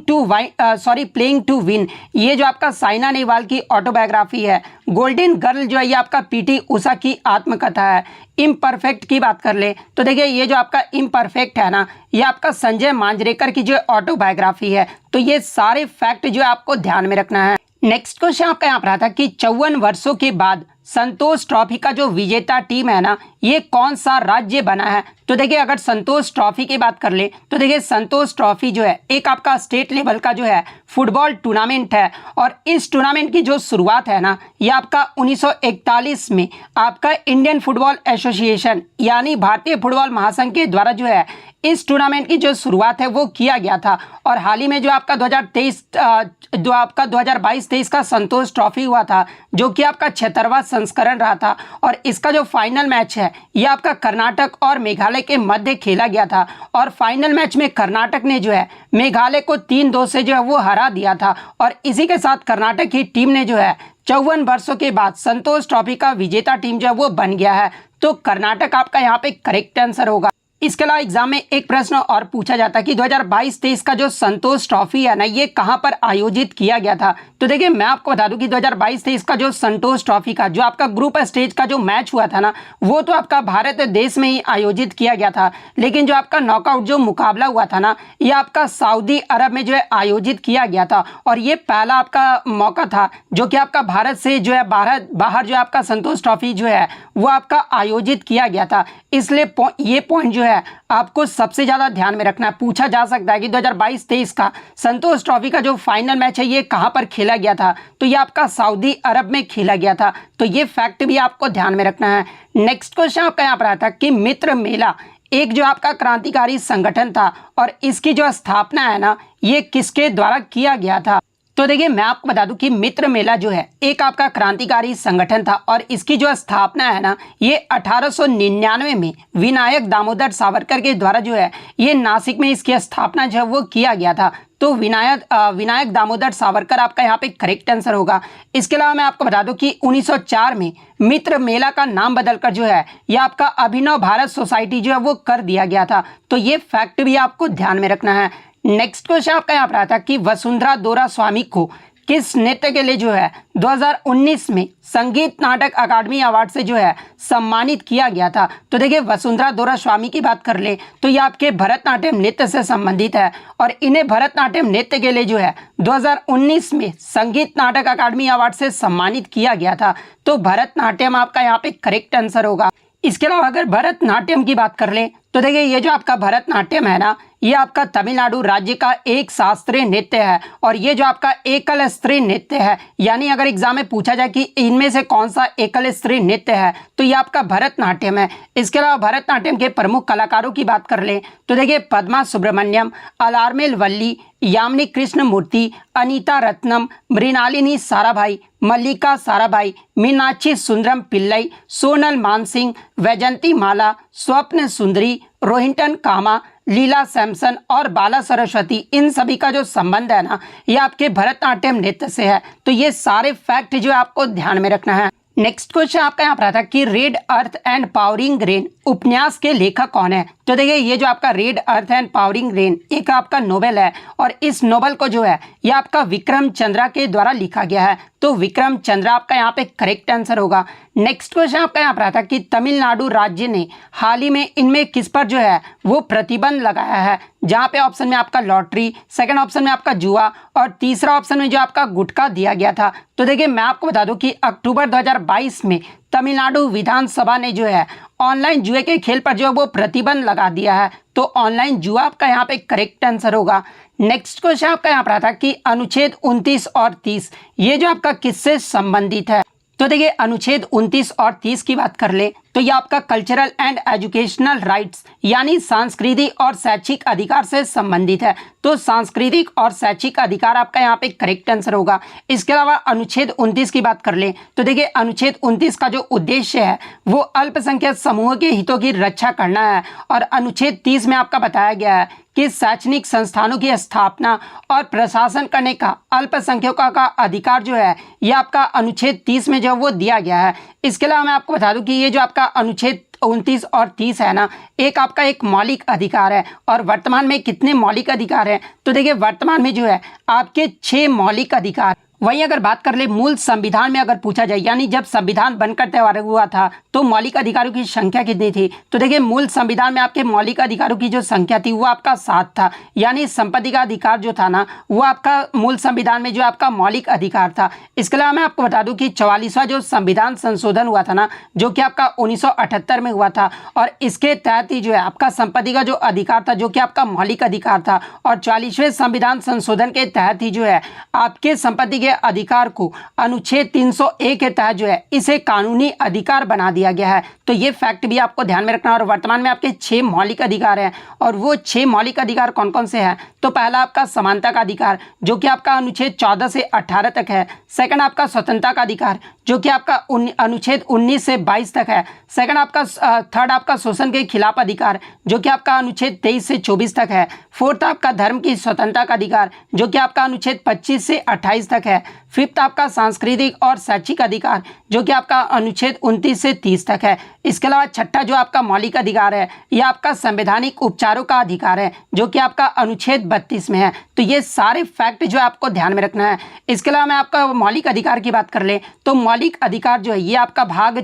टू विन, ये जो आपका साइना नेहवाल की ऑटोबायोग्राफी है। गोल्डन गर्ल जो है ये आपका पीटी उषा की आत्मकथा है। इम्परफेक्ट की बात कर ले तो देखिए ये जो आपका इम्परफेक्ट है ना, ये आपका संजय मांजरेकर की जो ऑटोबायोग्राफी है। तो ये सारे फैक्ट जो आपको ध्यान में रखना है। नेक्स्ट क्वेश्चन आपका यहाँ पर आता है कि 54 वर्षों के बाद संतोष ट्रॉफी का जो विजेता टीम है ना, ये कौन सा राज्य बना है। तो देखिए अगर संतोष ट्रॉफी की बात कर ले तो देखिए संतोष ट्रॉफी जो है एक आपका स्टेट लेवल का जो है फुटबॉल टूर्नामेंट है। और इस टूर्नामेंट की जो शुरुआत है ना, ये आपका 1941 में आपका इंडियन फुटबॉल एसोसिएशन यानी भारतीय फुटबॉल महासंघ के द्वारा जो है इस टूर्नामेंट की जो शुरुआत है वो किया गया था। और हाल ही में जो आपका 2022-23 का संतोष ट्रॉफी हुआ था, जो कि आपका 76वां संस्करण रहा था। और इसका जो फाइनल मैच है ये आपका कर्नाटक और मेघालय के मध्य खेला गया था। और फाइनल मैच में कर्नाटक ने जो है मेघालय को 3-2 से जो है वो हरा दिया था। और इसी के साथ कर्नाटक की टीम ने जो है 54 वर्षों के बाद संतोष ट्रॉफी का विजेता टीम जो है वो बन गया है। तो कर्नाटक आपका यहाँ पे करेक्ट आंसर होगा। इसके अलावा एग्जाम में एक प्रश्न और पूछा जाता है कि 2022-23 का जो संतोष ट्रॉफी है ना, ये कहां पर आयोजित किया गया था। तो देखिए मैं आपको बता दूं कि 2022-23 का जो संतोष ट्रॉफी का जो आपका ग्रुप स्टेज का जो मैच हुआ था ना, वो तो आपका भारत देश में ही आयोजित किया गया था। लेकिन जो आपका नॉकआउट जो मुकाबला हुआ था ना, ये आपका सऊदी अरब में जो है आयोजित किया गया था। और ये पहला आपका मौका था जो कि आपका भारत से जो है बाहर जो आपका संतोष ट्रॉफी जो है वो आपका आयोजित किया गया था। इसलिए ये पॉइंट जो है आपको सबसे ज्यादा ध्यान में रखना है। पूछा जा सकता है कि 2022-23 का संतोष ट्रॉफी का जो फाइनल मैच है ये कहां पर खेला गया था। तो ये आपका सऊदी अरब में खेला गया था। तो ये फैक्ट भी आपको ध्यान में रखना है। नेक्स्ट क्वेश्चन आपका यहाँ पर आता है कि मित्र मेला एक जो आपका क्रांतिकारी संगठन था और इसकी जो स्थापना है ना, ये किसके द्वारा किया गया था। तो देखिए मैं आपको बता दूं कि मित्र मेला जो है एक आपका क्रांतिकारी संगठन था। और इसकी जो स्थापना है ना, ये 1899 में विनायक दामोदर सावरकर के द्वारा जो है ये नासिक में इसकी स्थापना जो है वो किया गया था। तो विनायक दामोदर सावरकर आपका यहाँ पे करेक्ट आंसर होगा। इसके अलावा मैं आपको बता दूं कि 1904 में मित्र मेला का नाम बदलकर जो है ये आपका अभिनव भारत सोसाइटी जो है वो कर दिया गया था। तो ये फैक्ट भी आपको ध्यान में रखना है। नेक्स्ट क्वेश्चन आपका यहाँ पर आता है कि वसुंधरा दोरा स्वामी को किस नृत्य के लिए जो है 2019 में संगीत नाटक अकादमी अवार्ड से जो है सम्मानित किया गया था। तो देखिए वसुंधरा दोरा स्वामी की बात कर ले तो ये आपके भरतनाट्यम नृत्य से संबंधित है। और इन्हें भरतनाट्यम नृत्य के लिए जो है 2019 में संगीत नाटक अकादमी अवार्ड से सम्मानित किया गया था। तो भरतनाट्यम आपका यहाँ पे करेक्ट आंसर होगा। इसके अलावा अगर भरतनाट्यम की बात कर ले तो देखिए ये जो आपका भरतनाट्यम है ना, ये आपका तमिलनाडु राज्य का एक शास्त्रीय नृत्य है। और ये जो आपका एकल स्त्री नृत्य है, यानी अगर एग्जाम में पूछा जाए कि इनमें से कौन सा एकल स्त्री नृत्य है तो ये आपका भरतनाट्यम है। इसके अलावा भरतनाट्यम के प्रमुख कलाकारों की बात कर ले तो देखिए पद्मा सुब्रमण्यम, अलारमेल वल्ली, यामिनी कृष्ण मूर्ति, अनीता रत्नम, मृणालिनी साराभाई, मल्लिका साराभाई, मीनाक्षी सुंदरम पिल्लई, सोनल मानसिंह, वैजंती माला, स्वप्न सुंदरी, रोहिंटन कामा, लीला सैमसन और बाला सरस्वती, इन सभी का जो संबंध है ना, ये आपके भरतनाट्यम नृत्य से है। तो ये सारे फैक्ट जो आपको ध्यान में रखना है। नेक्स्ट क्वेश्चन आपका यहाँ पर आता है कि red earth and powering rain उपन्यास के लेखक कौन है। तो देखिए ये जो आपका red earth and powering rain एक आपका नोवेल है। और इस नोवेल को जो है ये आपका विक्रम चंद्रा के द्वारा लिखा गया है। तो विक्रम चंद्रा आपका यहाँ पे करेक्ट आंसर होगा। नेक्स्ट क्वेश्चन आपका यहाँ पर आता है कि तमिलनाडु राज्य ने हाल ही में इनमें किस पर जो है वो प्रतिबंध लगाया है। जहाँ पे ऑप्शन में आपका लॉटरी, सेकंड ऑप्शन में आपका जुआ और तीसरा ऑप्शन में जो आपका गुटखा दिया गया था। तो देखिए मैं आपको बता दूं कि अक्टूबर 2022 में तमिलनाडु विधानसभा ने जो है ऑनलाइन जुए के खेल पर जो है वो प्रतिबंध लगा दिया है। तो ऑनलाइन जुआ आपका यहाँ पे करेक्ट आंसर होगा। नेक्स्ट क्वेश्चन आपका यहाँ पर आता है कि अनुच्छेद 29 और 30 ये जो आपका किससे संबंधित है। तो देखिए अनुच्छेद 29 और 30 की बात कर ले तो ये आपका कल्चरल एंड एजुकेशनल राइट्स यानी सांस्कृतिक और शैक्षिक अधिकार से संबंधित है। तो सांस्कृतिक और शैक्षिक अधिकार आपका यहाँ पे करेक्ट आंसर होगा। इसके अलावा अनुच्छेद 29 की बात कर ले तो देखिए अनुच्छेद 29 का जो उद्देश्य है वो अल्पसंख्यक समूहों के हितों की रक्षा करना है। और अनुच्छेद 30 में आपका बताया गया है कि शैक्षणिक संस्थानों की स्थापना और प्रशासन करने का अल्पसंख्यकों का अधिकार जो है ये आपका अनुच्छेद 30 में जो वो दिया गया है। इसके अलावा मैं आपको बता दूं कि ये जो आपका अनुच्छेद 29 और 30 है ना, एक आपका एक मौलिक अधिकार है। और वर्तमान में कितने मौलिक अधिकार हैं तो देखिए वर्तमान में जो है आपके 6 मौलिक अधिकार। वहीं अगर बात कर ले मूल संविधान में अगर पूछा जाए यानी जब संविधान बनकर तैयार हुआ था तो मौलिक अधिकारों की संख्या कितनी थी तो देखिए मूल संविधान में आपके मौलिक अधिकारों की जो संख्या थी वो आपका 7 था। यानी संपत्ति का अधिकार जो था ना वो आपका मूल संविधान में जो आपका मौलिक अधिकार था। इसके अलावा मैं आपको बता दूं कि 44वां जो संविधान संशोधन हुआ था ना जो कि आपका 1978 में हुआ था और इसके तहत ही जो है आपका संपत्ति का जो अधिकार था जो कि आपका मौलिक अधिकार था। और 40वें संविधान संशोधन के तहत ही जो है आपके संपत्ति के अधिकार को अनुच्छेद 301 के तहत जो है इसे कानूनी अधिकार बना दिया गया है। तो ये फैक्ट भी आपको ध्यान में रखना। और वर्तमान में आपके 6 मौलिक अधिकार हैं और वो 6 मौलिक अधिकार कौन कौन से हैं तो पहला आपका समानता का अधिकार जो कि आपका अनुच्छेद 14 से 18 तक है। सेकंड आपका स्वतंत्रता का अधिकार जो कि आपका अनुच्छेद 19 से 22 तक है। सेकंड आपका थर्ड आपका शोषण के खिलाफ अधिकार जो कि आपका अनुच्छेद 23 से 24 तक है। फोर्थ आपका धर्म की स्वतंत्रता का अधिकार जो कि आपका अनुच्छेद 25 से 28 तक है। फिफ्थ आपका सांस्कृतिक और शैक्षिक अधिकार जो कि आपका अनुच्छेद 29 से 30 तक है। इसके अलावा छठा जो आपका मौलिक अधिकार है यह आपका संवैधानिक उपचारों का अधिकार है जो कि आपका अनुच्छेद 32 में है। तो ये सारे फैक्ट जो आपको ध्यान में रखना है। इसके अलावा मैं आपका मौलिक अधिकार की बात कर ले तो मौलिक अधिकार जो है ये आपका भाग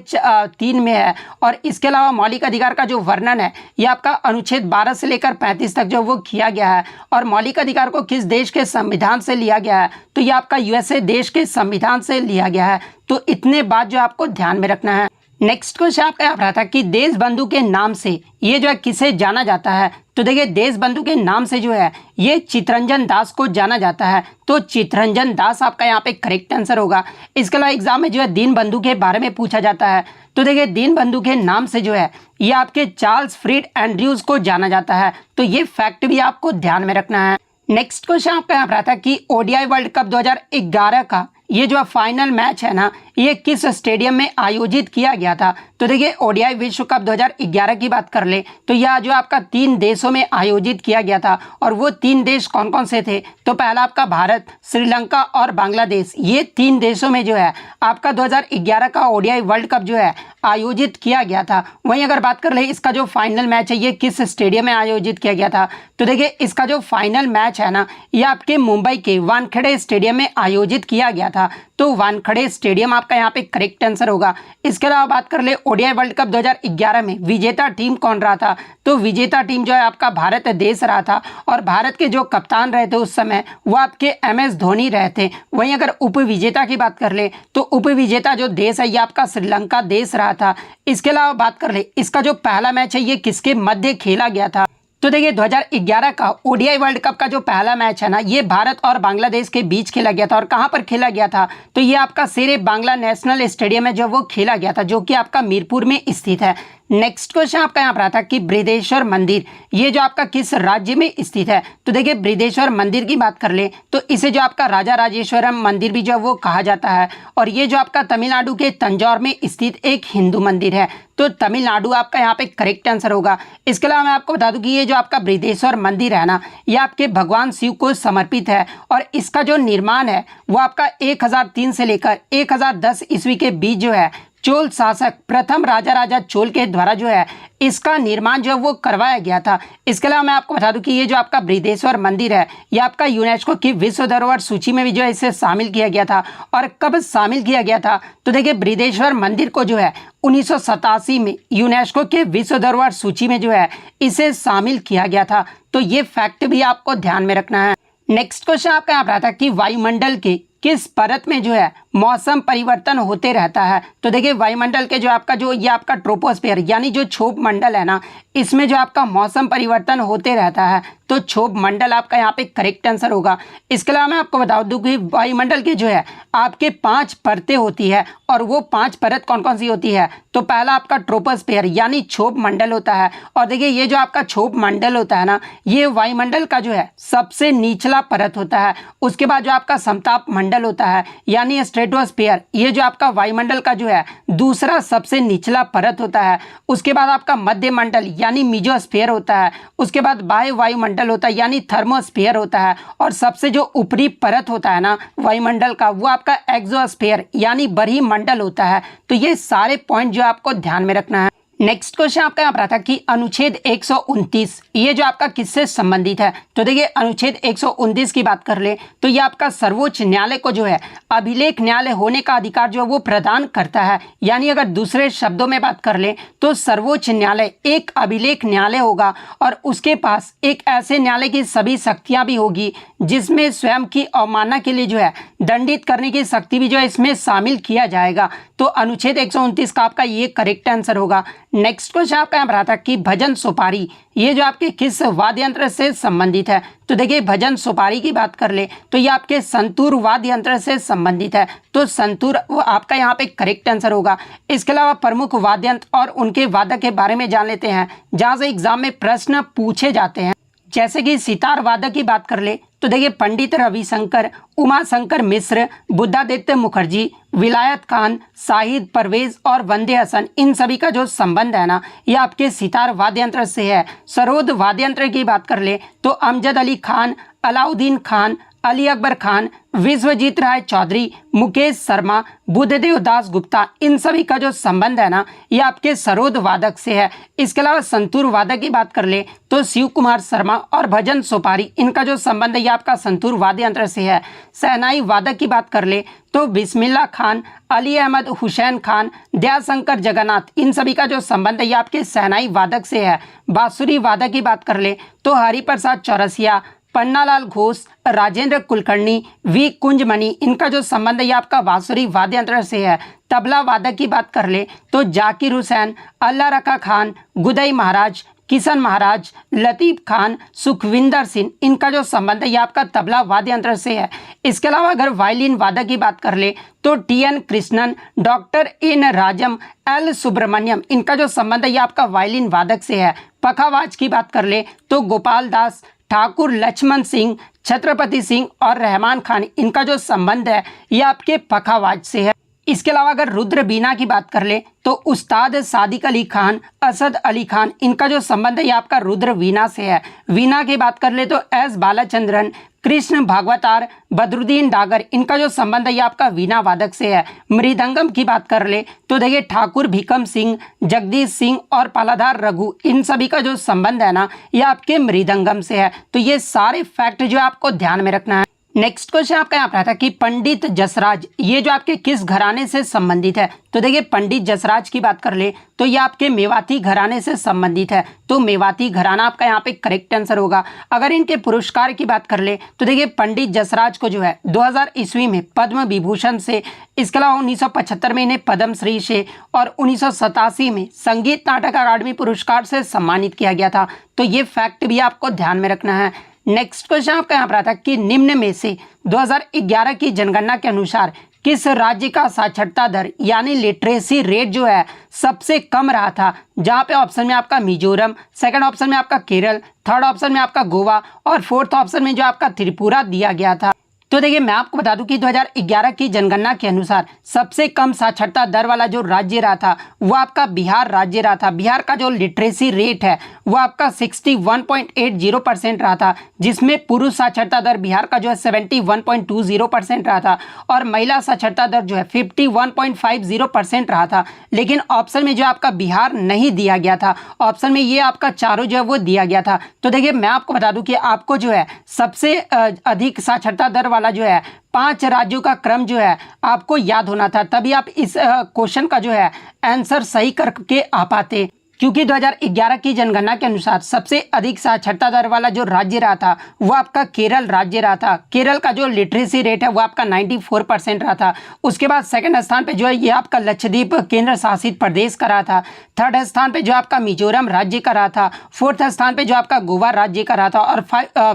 3 में है। और इसके अलावा मौलिक अधिकार का जो वर्णन है ये आपका अनुच्छेद 12 से लेकर 35 तक जो वो किया गया है। और मौलिक अधिकार को किस देश के संविधान से लिया गया है तो ये आपका यूएसए देश के संविधान से लिया गया है। तो इतने बात जो आपको ध्यान में रखना है। नेक्स्ट क्वेश्चन आपका यहाँ रहा था कि देश बंधु के नाम से ये जो है किसे जाना जाता है तो देखिए देश बंधु के नाम से जो है ये चितरंजन दास को जाना जाता है। तो चितरंजन दास आपका यहाँ पे करेक्ट आंसर होगा। इसके अलावा एग्जाम में जो है दीन बंधु के बारे में पूछा जाता है तो देखिए दीन बंधु के नाम से जो है ये आपके चार्ल्स फ्रीड एंड्रयूज को जाना जाता है। तो ये फैक्ट भी आपको ध्यान में रखना है। नेक्स्ट क्वेश्चन आपका यहाँ रहा था कि ओडीआई वर्ल्ड कप 2011 का ये जो फाइनल मैच है ना ये किस स्टेडियम में आयोजित किया गया था तो देखिए ओडीआई विश्व कप 2011 की बात कर ले तो यह जो आपका 3 देशों में आयोजित किया गया था। और वो 3 देश कौन कौन से थे तो पहला आपका भारत, श्रीलंका और बांग्लादेश। ये 3 देशों में जो है आपका 2011 का ओडीआई वर्ल्ड कप जो है आयोजित किया गया था। वहीं अगर बात कर ले इसका जो फाइनल मैच है ये किस स्टेडियम में आयोजित किया गया था तो देखिए इसका जो फाइनल मैच है ना ये आपके मुंबई के वानखेड़े स्टेडियम में आयोजित किया गया था। तो वानखेड़े स्टेडियम आपका यहाँ पे करेक्ट आंसर होगा। इसके अलावा बात कर ले ओडीआई वर्ल्ड कप 2011 में विजेता टीम कौन रहा था तो विजेता टीम जो है आपका भारत देश रहा था। और भारत के जो कप्तान रहे थे उस समय वो आपके MS धोनी रहे थे। वहीं अगर उपविजेता की बात कर ले तो उपविजेता जो देश है ये आपका श्रीलंका देश रहा था। इसके अलावा बात कर ले इसका जो पहला मैच है ये किसके मध्य खेला गया था तो देखिए 2011 का ओडीआई वर्ल्ड कप का जो पहला मैच है ना ये भारत और बांग्लादेश के बीच खेला गया था। और कहां पर खेला गया था तो ये आपका शेरे बांग्ला नेशनल स्टेडियम में जो वो खेला गया था जो कि आपका मीरपुर में स्थित है। नेक्स्ट क्वेश्चन आपका यहाँ रहा था कि बृहदेश्वर मंदिर ये जो आपका किस राज्य में स्थित है तो देखिए बृहदेश्वर मंदिर की बात कर ले तो इसे जो आपका राजा राजेश्वरम मंदिर भी जो वो कहा जाता है। और ये जो आपका तमिलनाडु के तंजौर में स्थित एक हिंदू मंदिर है। तो तमिलनाडु आपका यहाँ पे करेक्ट आंसर होगा। इसके अलावा मैं आपको बता दूं कि ये जो आपका बृहदेश्वर मंदिर है ना ये आपके भगवान शिव को समर्पित है। और इसका जो निर्माण है वो आपका 1003 से लेकर 1010 ईस्वी के बीच जो है चोल शासक प्रथम राजा चोल के द्वारा जो है इसका निर्माण जो है वो करवाया गया था। इसके अलावा मैं आपको बता दूं कि ये जो आपका बृहदेश्वर मंदिर है ये आपका यूनेस्को की विश्व धरोहर सूची में भी जो है इसे शामिल किया गया था। और कब शामिल किया गया था तो देखिए बृहदेश्वर मंदिर को जो है 1987 में यूनेस्को के विश्व धरोहर सूची में जो है इसे शामिल किया गया था। तो ये फैक्ट भी आपको ध्यान में रखना है। नेक्स्ट क्वेश्चन आपका यहाँ रहा था कि वायुमंडल के किस परत में जो है मौसम परिवर्तन होते रहता है। तो देखिए वायुमंडल के जो आपका जो ये आपका ट्रोपोस्फेयर यानी जो क्षोभ मंडल है ना, इसमें जो आपका मौसम परिवर्तन होते रहता है, तो क्षोभ मंडल आपका यहाँ पे करेक्ट आंसर होगा। इसके अलावा मैं आपको बता दूं कि वायुमंडल के जो है आपके 5 परतें होती है, और वो 5 परत कौन कौन सी होती है? तो पहला आपका ट्रोपोस्फेयर यानी क्षोभ मंडल होता है, और देखिए ये जो आपका क्षोभ मंडल होता है ना, ये वायुमंडल का जो है सबसे निचला परत होता है। उसके बाद जो आपका समताप मंडल होता है यानी स्ट्रेटोस्फेयर, ये जो आपका वायुमंडल का जो है दूसरा सबसे निचला परत होता है। उसके बाद आपका मध्य मंडल यानी मीजोस्फीयर होता है। उसके बाद बाह्य वायुमंडल होता है यानी थर्मोस्फीयर होता है, और सबसे जो ऊपरी परत होता है ना वायुमंडल का, वो आपका एक्सोस्फीयर यानी बरही मंडल होता है। तो ये सारे पॉइंट जो आपको ध्यान में रखना है। नेक्स्ट क्वेश्चन आपका यहाँ पर आता है कि अनुच्छेद 129 ये जो आपका किससे संबंधित है? तो देखिए अनुच्छेद 129 की बात कर ले तो ये आपका सर्वोच्च न्यायालय को जो है अभिलेख न्यायालय होने का अधिकार जो है वो प्रदान करता है। यानी अगर दूसरे शब्दों में बात कर ले तो सर्वोच्च न्यायालय एक अभिलेख न्यायालय होगा, और उसके पास एक ऐसे न्यायालय की सभी शक्तियां भी होगी जिसमें स्वयं की अवमानना के लिए जो है दंडित करने की शक्ति भी जो है इसमें शामिल किया जाएगा। तो अनुच्छेद 129 का आपका ये करेक्ट आंसर होगा। नेक्स्ट क्वेश्चन आपका यहाँ पर आता है कि भजन सुपारी ये जो आपके किस वाद्य यंत्र से संबंधित है? तो देखिए भजन सुपारी की बात कर ले तो ये आपके संतूर वाद्य यंत्र से संबंधित है। तो संतूर वो आपका यहाँ पे करेक्ट आंसर होगा। इसके अलावा प्रमुख वाद्य यंत्र और उनके वादक के बारे में जान लेते हैं, जहाँ से एग्जाम में प्रश्न पूछे जाते हैं। जैसे कि सितार वादक की बात कर ले तो देखिए पंडित रविशंकर, उमाशंकर मिश्र, बुद्धादित्य मुखर्जी, विलायत खान, शाहिद परवेज और वंदे हसन, इन सभी का जो संबंध है ना ये आपके सितार वाद्य यंत्र से है। सरोद वाद्य यंत्र की बात कर ले तो अमजद अली खान, अलाउद्दीन खान, अली अकबर खान, विश्वजीत राय चौधरी, मुकेश शर्मा, बुद्धदेव दास गुप्ता, इन सभी का जो संबंध है ना ये आपके सरोद वादक से है। इसके अलावा संतूर वादक की बात कर ले तो शिव कुमार शर्मा और भजन सुपारी, इनका जो संबंध है ये आपका संतूर वाद्य यंत्र से है। शहनाई वादक की बात कर ले तो बिस्मिल्लाह खान, अली अहमद हुसैन खान, दयाशंकर जगन्नाथ, इन सभी का जो संबंध है ये आपके शहनाई वादक से है। बांसुरी वादक की बात कर ले तो हरिप्रसाद चौरसिया, पन्नालाल घोष, राजेंद्र कुलकर्णी, वी कुंजमणि, इनका जो संबंध है ये आपका बांसुरी वाद्य यंत्र से है। तबला वादक की बात कर ले तो जाकिर हुसैन, अल्लाह रखा खान, गुदई महाराज, किशन महाराज, लतीफ खान, सुखविंदर सिंह, इनका जो संबंध है ये आपका तबला वाद्य यंत्र से है। इसके अलावा अगर वायलिन वादक की बात कर ले तो T N. Krishnan, doctor N. Rajam, L. Subramaniam, इनका जो संबंध है ये आपका वायलिन वादक से है। पखावाज की बात कर ले तो गोपाल दास, ठाकुर लक्ष्मण सिंह, छत्रपति सिंह और रहमान खान, इनका जो संबंध है ये आपके पखावाज से है। इसके अलावा अगर रुद्र बीना की बात कर ले तो उस्ताद सादिक अली खान, असद अली खान, इनका जो संबंध है ये आपका रुद्र वीणा से है। वीणा की बात कर ले तो एस बालाचंद्रन, कृष्ण भागवतार, बदरुद्दीन डागर, इनका जो संबंध है ये आपका वीणा वादक से है। मृदंगम की बात कर ले तो देखिए ठाकुर भीकम सिंह, जगदीश सिंह और पालाधार रघु, इन सभी का जो संबंध है ना ये आपके मृदंगम से है। तो ये सारे फैक्ट जो आपको ध्यान में रखना है। नेक्स्ट क्वेश्चन आपका यहाँ पर आता है कि पंडित जसराज ये जो आपके किस घराने से संबंधित है? तो देखिए पंडित जसराज की बात कर ले तो ये आपके मेवाती घराने से संबंधित है। तो मेवाती घराना आपका यहाँ पे करेक्ट आंसर होगा। अगर इनके पुरस्कार की बात कर ले तो देखिए पंडित जसराज को जो है 2000 ईस्वी में पद्म विभूषण से, इसके अलावा 1975 में इन्हें पद्मश्री से और 1987 में संगीत नाटक अकादमी पुरस्कार से सम्मानित किया गया था। तो ये फैक्ट भी आपको ध्यान में रखना है। नेक्स्ट क्वेश्चन आपका यहाँ पर आता है कि निम्न में से 2011 की जनगणना के अनुसार किस राज्य का साक्षरता दर यानी लिटरेसी रेट जो है सबसे कम रहा था? जहाँ पे ऑप्शन में आपका मिजोरम, सेकंड ऑप्शन में आपका केरल, थर्ड ऑप्शन में आपका गोवा और फोर्थ ऑप्शन में जो आपका त्रिपुरा दिया गया था। तो देखिए मैं आपको बता दूं कि 2011 की जनगणना के अनुसार सबसे कम साक्षरता दर वाला जो राज्य रहा था वो आपका बिहार राज्य रहा था। बिहार का जो लिटरेसी रेट है वो आपका 61.80% रहा था, जिसमें पुरुष साक्षरता दर बिहार का जो है 71.20% रहा था और महिला साक्षरता दर जो है 51.50% रहा था। लेकिन ऑप्शन में जो आपका बिहार नहीं दिया गया था, ऑप्शन में ये आपका चारों जो है वो दिया गया था। तो देखिए मैं आपको बता दूं कि आपको जो है सबसे अधिक साक्षरता दर वाला जो है 5 राज्यों का क्रम जो है आपको याद होना था, तभी आप इस क्वेश्चन का जो है आंसर सही करके आ पाते। क्योंकि 2011 की जनगणना के अनुसार सबसे अधिक साक्षरता दर वाला जो राज्य रहा था वो आपका केरल राज्य रहा था। केरल का जो लिटरेसी रेट है वो आपका 94% रहा था। उसके बाद सेकंड स्थान पे जो है ये आपका लक्षद्वीप केंद्र शासित प्रदेश का रहा था। थर्ड स्थान पे जो आपका मिजोरम राज्य का रहा था। फोर्थ स्थान पे जो आपका गोवा राज्य का रहा था और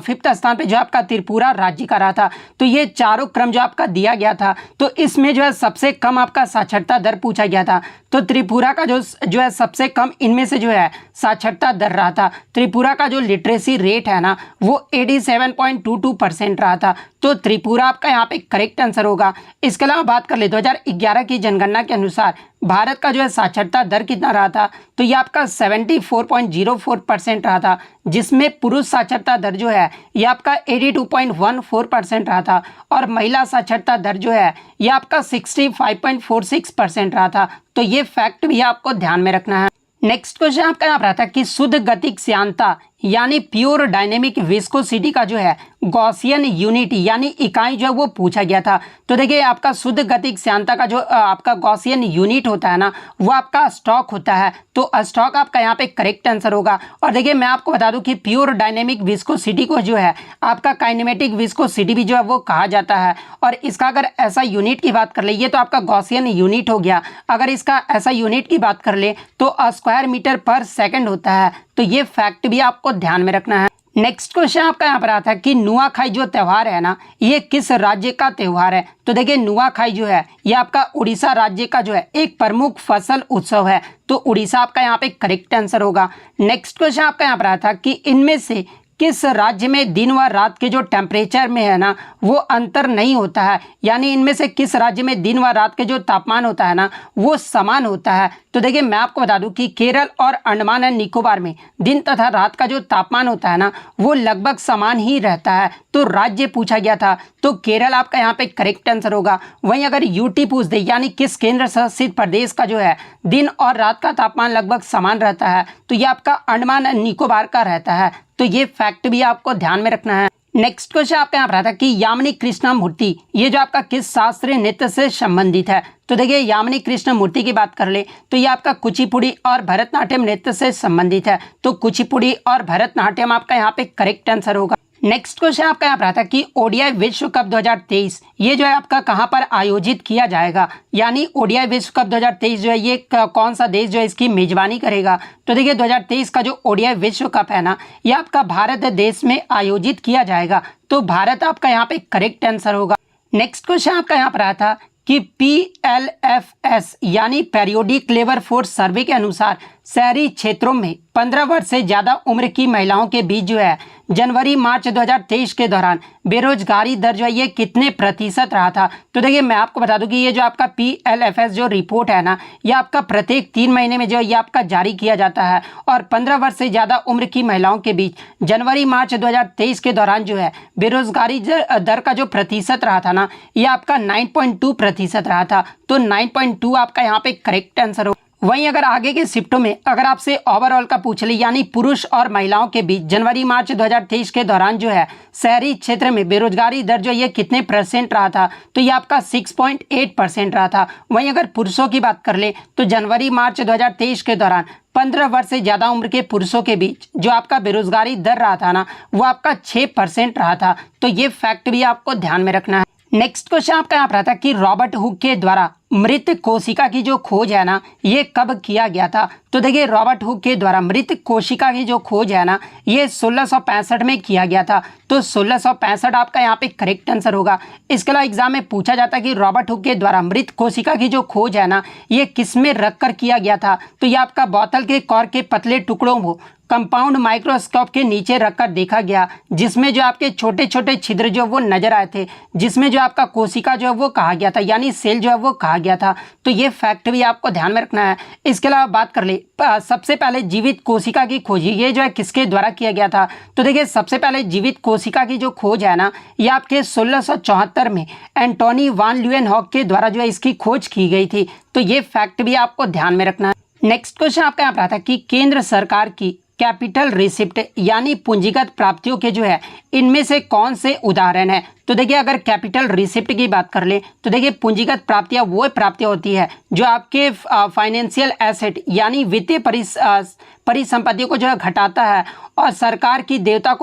फिफ्थ स्थान पे जो आपका त्रिपुरा राज्य का रहा था। तो ये चारों क्रम जो आपका दिया गया था, तो इसमें जो है सबसे कम आपका साक्षरता दर पूछा गया था। तो त्रिपुरा का जो है सबसे कम इनमें से जो है साक्षरता दर रहा था। त्रिपुरा का जो लिटरेसी रेट है ना वो 87.22% रहा था। तो त्रिपुरा आपका यहाँ पे करेक्ट आंसर होगा। इसके अलावा बात कर ले 2011 की जनगणना के अनुसार भारत का जो है साक्षरता दर कितना रहा था, तो ये आपका 74.04% रहा था, जिसमें पुरुष साक्षरता दर जो है ये आपका 82.14% रहा था और महिला साक्षरता दर जो है ये आपका 65.46% रहा था। तो ये फैक्ट भी आपको ध्यान में रखना है। नेक्स्ट क्वेश्चन आपका यहाँ पर आता है कि शुद्ध गतिक श्यानता यानी प्योर डायनेमिक विस्कोसिटी का जो है गॉसियन यूनिट यानी इकाई जो है वो पूछा गया था। तो देखिए आपका शुद्ध गतिक श्यानता का जो आपका गॉसियन यूनिट होता है ना वो आपका स्टॉक होता है। तो स्टॉक आपका यहाँ पे करेक्ट आंसर होगा। और देखिए मैं आपको बता दूं कि प्योर डायनेमिक विस्कोसिटी को जो है आपका काइनेमेटिक विस्कोसिटी भी जो है वो कहा जाता है। और इसका अगर ऐसा यूनिट की बात कर ले, ये तो आपका गॉसियन यूनिट हो गया। अगर इसका ऐसा यूनिट की बात कर ले तो स्क्वायर मीटर पर सेकेंड होता है। तो ये फैक्ट भी आपको ध्यान में रखना है। नेक्स्ट क्वेश्चन आपका यहाँ पर आता है कि नुआखाई जो त्यौहार है ना ये किस राज्य का त्यौहार है। तो देखिए नुआखाई जो है ये आपका उड़ीसा राज्य का जो है एक प्रमुख फसल उत्सव है। तो उड़ीसा आपका यहाँ पे करेक्ट आंसर होगा। नेक्स्ट क्वेश्चन आपका यहाँ पर आता है कि इनमें से किस राज्य में दिन व रात के जो टेम्परेचर में है ना वो अंतर नहीं होता है, यानी इनमें से किस राज्य में दिन व रात के जो तापमान होता है ना वो समान होता है। तो देखिए मैं आपको बता दूं कि केरल और अंडमान एंड निकोबार में दिन तथा रात का जो तापमान होता है ना वो लगभग समान ही रहता है। तो राज्य पूछा गया था तो केरल आपका यहाँ पे करेक्ट आंसर होगा। वहीं अगर यूटी पूछ दे यानी किस केंद्र शासित प्रदेश का जो है दिन और रात का तापमान लगभग समान रहता है, तो ये आपका अंडमान एंड निकोबार का रहता है। तो ये फैक्ट भी आपको ध्यान में रखना है। नेक्स्ट क्वेश्चन आपका यहाँ पर आता है कि यामिनी कृष्ण मूर्ति ये जो आपका किस शास्त्रीय नृत्य से संबंधित है। तो देखिए यामिनी कृष्ण मूर्ति की बात कर ले तो ये आपका कुचिपुड़ी और भरतनाट्यम नृत्य से संबंधित है। तो कुचिपुड़ी और भरतनाट्यम आपका यहाँ पे करेक्ट आंसर होगा। नेक्स्ट क्वेश्चन आपका यहाँ पर आता है कि ओडीआई विश्व कप 2023 ये जो है आपका कहाँ पर आयोजित किया जाएगा, यानी ओडीआई विश्व कप 2023 जो है ये कौन सा देश जो है इसकी मेजबानी करेगा। तो देखिए 2023 का जो ओडीआई विश्व कप है ना ये आपका भारत देश में आयोजित किया जाएगा। तो भारत आपका यहाँ पे करेक्ट आंसर होगा। नेक्स्ट क्वेश्चन आपका यहाँ पर आया था कि PLFS यानी पीरियोडिक लेबर फोर्स सर्वे के अनुसार शहरी क्षेत्रों में 15 वर्ष से ज़्यादा उम्र की महिलाओं के बीच जो है जनवरी मार्च 2023 के दौरान बेरोजगारी दर जो है ये कितने प्रतिशत रहा था। तो देखिए मैं आपको बता दूं कि ये जो आपका PLFS जो रिपोर्ट है ना ये आपका प्रत्येक 3 महीने में जो है ये आपका जारी किया जाता है। और 15 वर्ष से ज़्यादा उम्र की महिलाओं के बीच जनवरी मार्च 2023 के दौरान जो है बेरोजगारी दर का जो प्रतिशत रहा था ना ये आपका 9.2% रहा था। तो 9.2 आपका यहाँ पे करेक्ट आंसर हो। वहीं अगर आगे के शिफ्टों में अगर आपसे ओवरऑल का पूछ ले यानी पुरुष और महिलाओं के बीच जनवरी मार्च 2023 के दौरान जो है शहरी क्षेत्र में बेरोजगारी दर जो ये कितने % रहा था, तो ये आपका 6.8% रहा था। वहीं अगर पुरुषों की बात कर ले तो जनवरी मार्च 2023 के दौरान 15 वर्ष से ज़्यादा उम्र के पुरुषों के बीच जो आपका बेरोजगारी दर रहा था ना वो आपका 6% रहा था। तो ये फैक्ट भी आपको ध्यान में रखना है। नेक्स्ट क्वेश्चन आपका यहाँ पर आता है कि रॉबर्ट हुक के द्वारा मृत कोशिका की जो खोज है ना ये कब किया गया था। तो देखिए रॉबर्ट हुक के द्वारा मृत कोशिका की जो खोज है ना ये 1665 में किया गया था। तो 1665 आपका यहाँ पे करेक्ट आंसर होगा। इसके अलावा एग्जाम में पूछा जाता है कि रॉबर्ट हुक के द्वारा मृत कोशिका की जो खोज है ना ये किस में रख कर किया गया था। तो ये आपका बोतल के कॉर्क के पतले टुकड़ों को कंपाउंड माइक्रोस्कोप के नीचे रखकर देखा गया, जिसमें जो आपके छोटे छोटे छिद्र जो वो नजर आए थे, जिसमें जो आपका कोशिका जो है वो कहा गया था यानी सेल जो है वो कहा गया था। तो ये फैक्ट भी आपको ध्यान में रखना है। इसके अलावा बात कर ले सबसे पहले जीवित कोशिका की खोज ये जो है किसके द्वारा किया गया था। तो देखिए सबसे पहले जीवित कोशिका की जो खोज है ना ये आपके 1674 में एंटोनी वान ल्यूएनहॉक के द्वारा जो है इसकी खोज की गई थी। तो ये फैक्ट भी आपको ध्यान में रखना है। नेक्स्ट क्वेश्चन आपका यहाँ पर आता है कि केंद्र सरकार की कैपिटल रिसिप्ट यानी पूंजीगत प्राप्तियों के जो है इनमें से कौन से उदाहरण है। तो देखिए अगर कैपिटल रिसिप्ट की बात कर ले तो देखिए पूंजीगत प्राप्तियां वो प्राप्तियां होती है जो आपके फाइनेंशियल एसेट यानी वित्तीय परिसंपत्तियों को जो है घटाता है और सरकार की देयता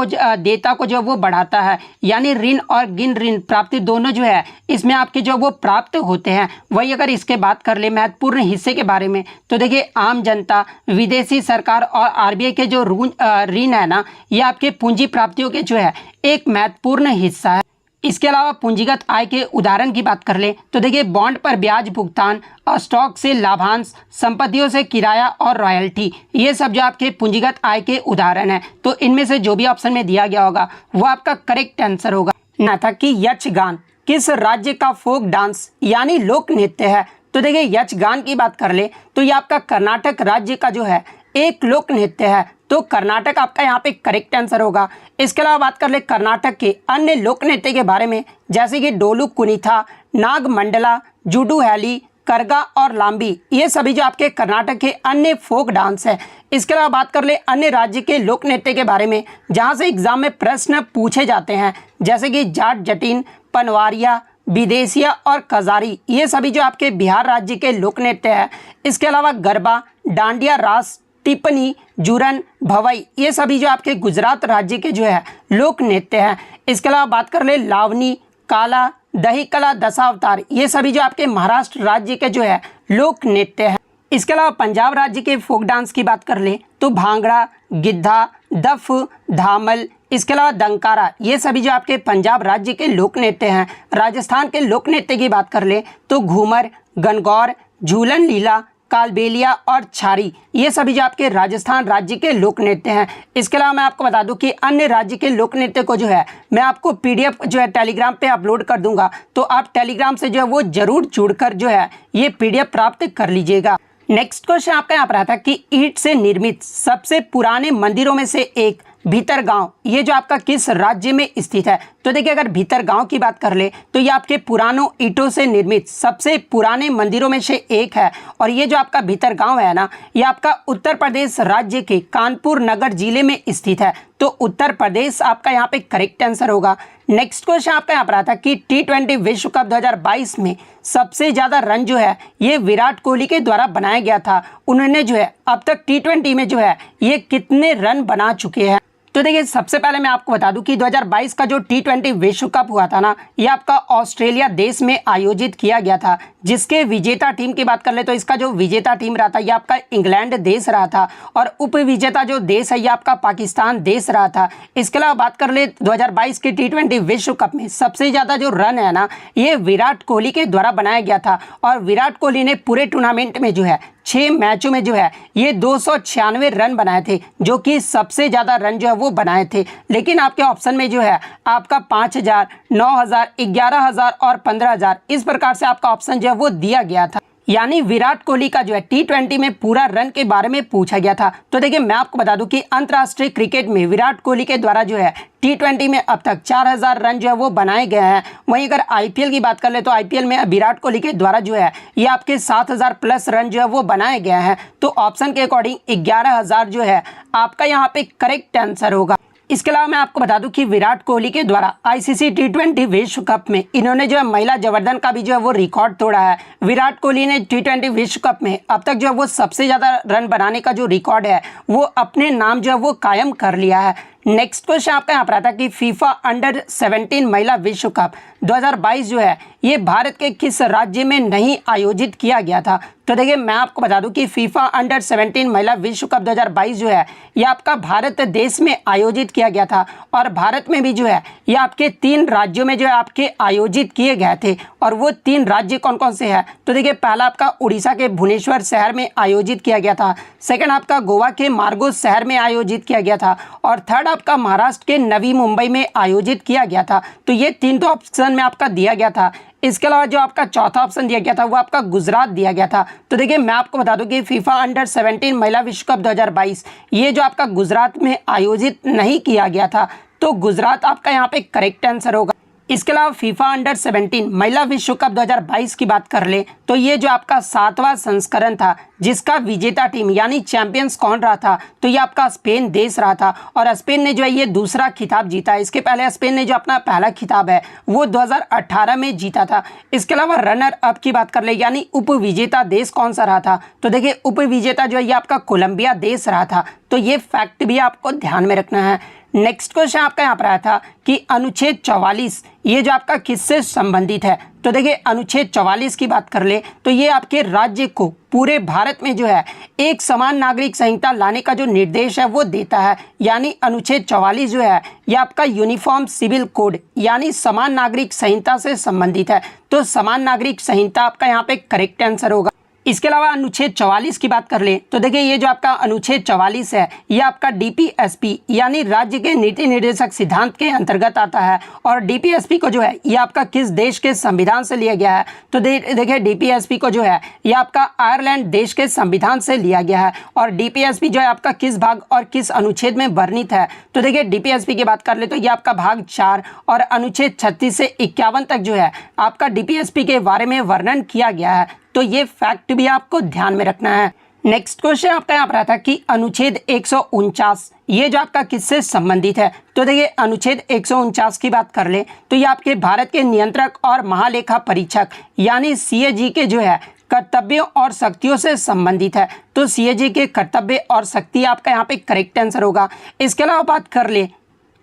को जो वो बढ़ाता है, यानी ऋण और गिन ऋण प्राप्ति दोनों जो है इसमें आपके जो वो प्राप्त होते हैं। वही अगर इसके बात कर ले महत्वपूर्ण हिस्से के बारे में, तो देखिए आम जनता, विदेशी सरकार और आरबीआई के जो ऋण है ना, ये आपके पूंजी प्राप्तियों के जो है एक महत्वपूर्ण हिस्सा है। इसके अलावा पूंजीगत आय के उदाहरण की बात कर ले तो देखिए बॉन्ड पर ब्याज भुगतान और स्टॉक से लाभांश, संपत्तियों से किराया और रॉयल्टी, ये सब जो आपके पूंजीगत आय के उदाहरण है। तो इनमें से जो भी ऑप्शन में दिया गया होगा वो आपका करेक्ट आंसर होगा। ना था कि यक्षगान किस राज्य का फोक डांस यानी लोक नृत्य है? तो देखिए यक्षगान की बात कर ले तो ये आपका कर्नाटक राज्य का जो है एक लोक नृत्य है। तो कर्नाटक आपका यहाँ पे करेक्ट आंसर होगा। इसके अलावा बात कर ले कर्नाटक के अन्य लोक नृत्य के बारे में, जैसे कि डोलू कुनीथा, नाग मंडला, जुडू हैली, करगा और लांबी, ये सभी जो आपके कर्नाटक के अन्य फोक डांस है। इसके अलावा बात कर ले अन्य राज्य के लोक नृत्य के बारे में जहाँ से एग्जाम में प्रश्न पूछे जाते हैं, जैसे कि जाट जटिन, पनवारिया, विदेशिया और कजारी, ये सभी जो आपके बिहार राज्य के लोक नृत्य है। इसके अलावा गरबा, डांडिया रास, टिप्पणी, जुरन, भवई, ये सभी जो आपके गुजरात राज्य के जो है लोक नृत्य हैं। इसके अलावा बात कर ले लावनी, काला, दही कला, दशावतार, ये सभी जो आपके महाराष्ट्र राज्य के जो है लोक नृत्य हैं। इसके अलावा पंजाब राज्य के फोक डांस की बात कर ले तो भांगड़ा, गिद्धा, दफ, धामल, इसके अलावा दंकारा, ये सभी जो आपके पंजाब राज्य के लोक नृत्य हैं। राजस्थान के लोक नृत्य की बात कर ले तो घूमर, गणगौर, झूलन लीला, कालबेलिया और छारी, ये सभी जो आपके राजस्थान राज्य के लोक नृत्य हैं। इसके अलावा मैं आपको बता दूं कि अन्य राज्य के लोक नृत्य को जो है मैं आपको पीडीएफ जो है टेलीग्राम पे अपलोड कर दूंगा, तो आप टेलीग्राम से जो है वो जरूर जुड़कर जो है ये पीडीएफ प्राप्त कर लीजिएगा। नेक्स्ट क्वेश्चन आपका यहाँ पर आता है कि ईंट से निर्मित सबसे पुराने मंदिरों में से एक भीतरगांव, ये जो आपका किस राज्य में स्थित है? तो देखिए अगर भीतरगांव की बात कर ले तो ये आपके पुरानों ईंटों से निर्मित सबसे पुराने मंदिरों में से एक है। और ये जो आपका भीतरगांव है ना, ये आपका उत्तर प्रदेश राज्य के कानपुर नगर जिले में स्थित है। तो उत्तर प्रदेश आपका यहाँ पे करेक्ट आंसर होगा। नेक्स्ट क्वेश्चन आपका यहाँ पर आता है कि T20 विश्व कप 2022 में सबसे ज्यादा रन जो है ये विराट कोहली के द्वारा बनाया गया था। उन्होंने जो है अब तक T20 में जो है ये कितने रन बना चुके हैं? तो देखिए सबसे पहले मैं आपको बता दूं कि 2022 का जो T20 विश्व कप हुआ था ना, ये आपका ऑस्ट्रेलिया देश में आयोजित किया गया था। जिसके विजेता टीम की बात कर ले तो इसका जो विजेता टीम रहा था ये आपका इंग्लैंड देश रहा था और उप विजेता जो देश है ये आपका पाकिस्तान देश रहा था। इसके अलावा बात कर ले 2022 के T20 विश्व कप में सबसे ज़्यादा जो रन है ना ये विराट कोहली के द्वारा बनाया गया था। और विराट कोहली ने पूरे टूर्नामेंट में जो है 6 मैचों में जो है ये 296 रन बनाए थे, जो कि सबसे ज़्यादा रन जो है वो बनाए थे। लेकिन आपके ऑप्शन में जो है आपका 5000, 9000, 11000 और 15000 इस प्रकार से आपका ऑप्शन जो है वो दिया गया था। यानी विराट कोहली का जो है T20 में पूरा रन के बारे में पूछा गया था। तो देखिए मैं आपको बता दूं कि अंतर्राष्ट्रीय क्रिकेट में विराट कोहली के द्वारा जो है T20 में अब तक 4000 रन जो है वो बनाए गए हैं। वहीं अगर IPL की बात कर ले तो IPL में विराट कोहली के द्वारा जो है ये आपके 7000 प्लस रन जो है वो बनाए गए हैं। तो ऑप्शन के अकॉर्डिंग 11000 जो है आपका यहाँ पे करेक्ट आंसर होगा। इसके अलावा मैं आपको बता दूं कि विराट कोहली के द्वारा ICC T20 विश्व कप में इन्होंने जो है महिला जवर्दन का भी जो है वो रिकॉर्ड तोड़ा है। विराट कोहली ने T20 विश्व कप में अब तक जो है वो सबसे ज़्यादा रन बनाने का जो रिकॉर्ड है वो अपने नाम जो है वो कायम कर लिया है। नेक्स्ट क्वेश्चन आपका यहाँ पर आता है कि फीफा अंडर 17 महिला विश्व कप 2022 जो है ये भारत के किस राज्य में नहीं आयोजित किया गया था? तो देखिए मैं आपको बता दूं कि फीफा अंडर 17 महिला विश्व कप 2022 जो है ये आपका भारत देश में आयोजित किया गया था। और भारत में भी जो है ये आपके 3 राज्यों में जो है आपके आयोजित किए गए थे। और वो 3 राज्य कौन कौन से हैं? तो देखिए पहला आपका उड़ीसा के भुवनेश्वर शहर में आयोजित किया गया था। सेकंड आपका गोवा के मार्गो शहर में आयोजित किया गया था। और थर्ड आपका महाराष्ट्र के नवी मुंबई में आयोजित किया गया था। तो ये 3 तो ऑप्शन में आपका दिया गया था। इसके अलावा जो आपका चौथा ऑप्शन दिया गया था वो आपका गुजरात दिया गया था। तो देखिए मैं आपको बता दूं कि फीफा अंडर 17 महिला विश्व कप 2022 ये जो आपका गुजरात में आयोजित नहीं किया गया था। तो गुजरात आपका यहाँ पे करेक्ट आंसर होगा। इसके अलावा फीफा अंडर 17 महिला विश्व कप 2022 की बात कर ले तो ये जो आपका 7वां संस्करण था, जिसका विजेता टीम यानी चैंपियंस कौन रहा था, तो ये आपका स्पेन देश रहा था और स्पेन ने जो है ये दूसरा खिताब जीता है। इसके पहले स्पेन ने जो अपना पहला खिताब है वो 2018 में जीता था। इसके अलावा रनर अप की बात कर ले यानी उप विजेता देश कौन सा रहा था, तो देखिए उप विजेता जो है ये आपका कोलंबिया देश रहा था। तो ये फैक्ट भी आपको ध्यान में रखना है। नेक्स्ट क्वेश्चन आपका यहाँ पर आया था कि अनुच्छेद 44 ये जो आपका किससे संबंधित है, तो देखिए अनुच्छेद 44 की बात कर ले तो ये आपके राज्य को पूरे भारत में जो है एक समान नागरिक संहिता लाने का जो निर्देश है वो देता है। यानी अनुच्छेद 44 जो है ये आपका यूनिफॉर्म सिविल कोड यानी समान नागरिक संहिता से संबंधित है। तो समान नागरिक संहिता आपका यहाँ पे करेक्ट आंसर होगा। इसके अलावा अनुच्छेद 44 की बात कर ले तो देखिए ये जो आपका अनुच्छेद 44 है ये आपका डीपीएसपी यानी राज्य के नीति निर्देशक सिद्धांत के अंतर्गत आता है। और डीपीएसपी को जो है ये आपका किस देश के संविधान से लिया गया है, तो देखिए डीपीएसपी को जो है ये आपका आयरलैंड देश के संविधान से लिया गया है। और डीपीएसपी जो है आपका किस भाग और किस अनुच्छेद में वर्णित है, तो देखिए डीपीएसपी की बात कर ले तो ये आपका भाग 4 और अनुच्छेद 36 से 51 तक जो है आपका डीपीएसपी के बारे में वर्णन किया गया है। तो ये फैक्ट भी आपको ध्यान में रखना है। नेक्स्ट क्वेश्चन आपका यहाँ पर आता है कि अनुच्छेद 149 ये जो आपका किससे संबंधित है, तो देखिए अनुच्छेद 149 की बात कर ले तो ये आपके भारत के नियंत्रक और महालेखा परीक्षक यानी सीएजी के जो है कर्तव्यों और शक्तियों से संबंधित है। तो सीएजी के कर्तव्य और शक्ति आपका यहाँ पे करेक्ट आंसर होगा। इसके अलावा बात कर ले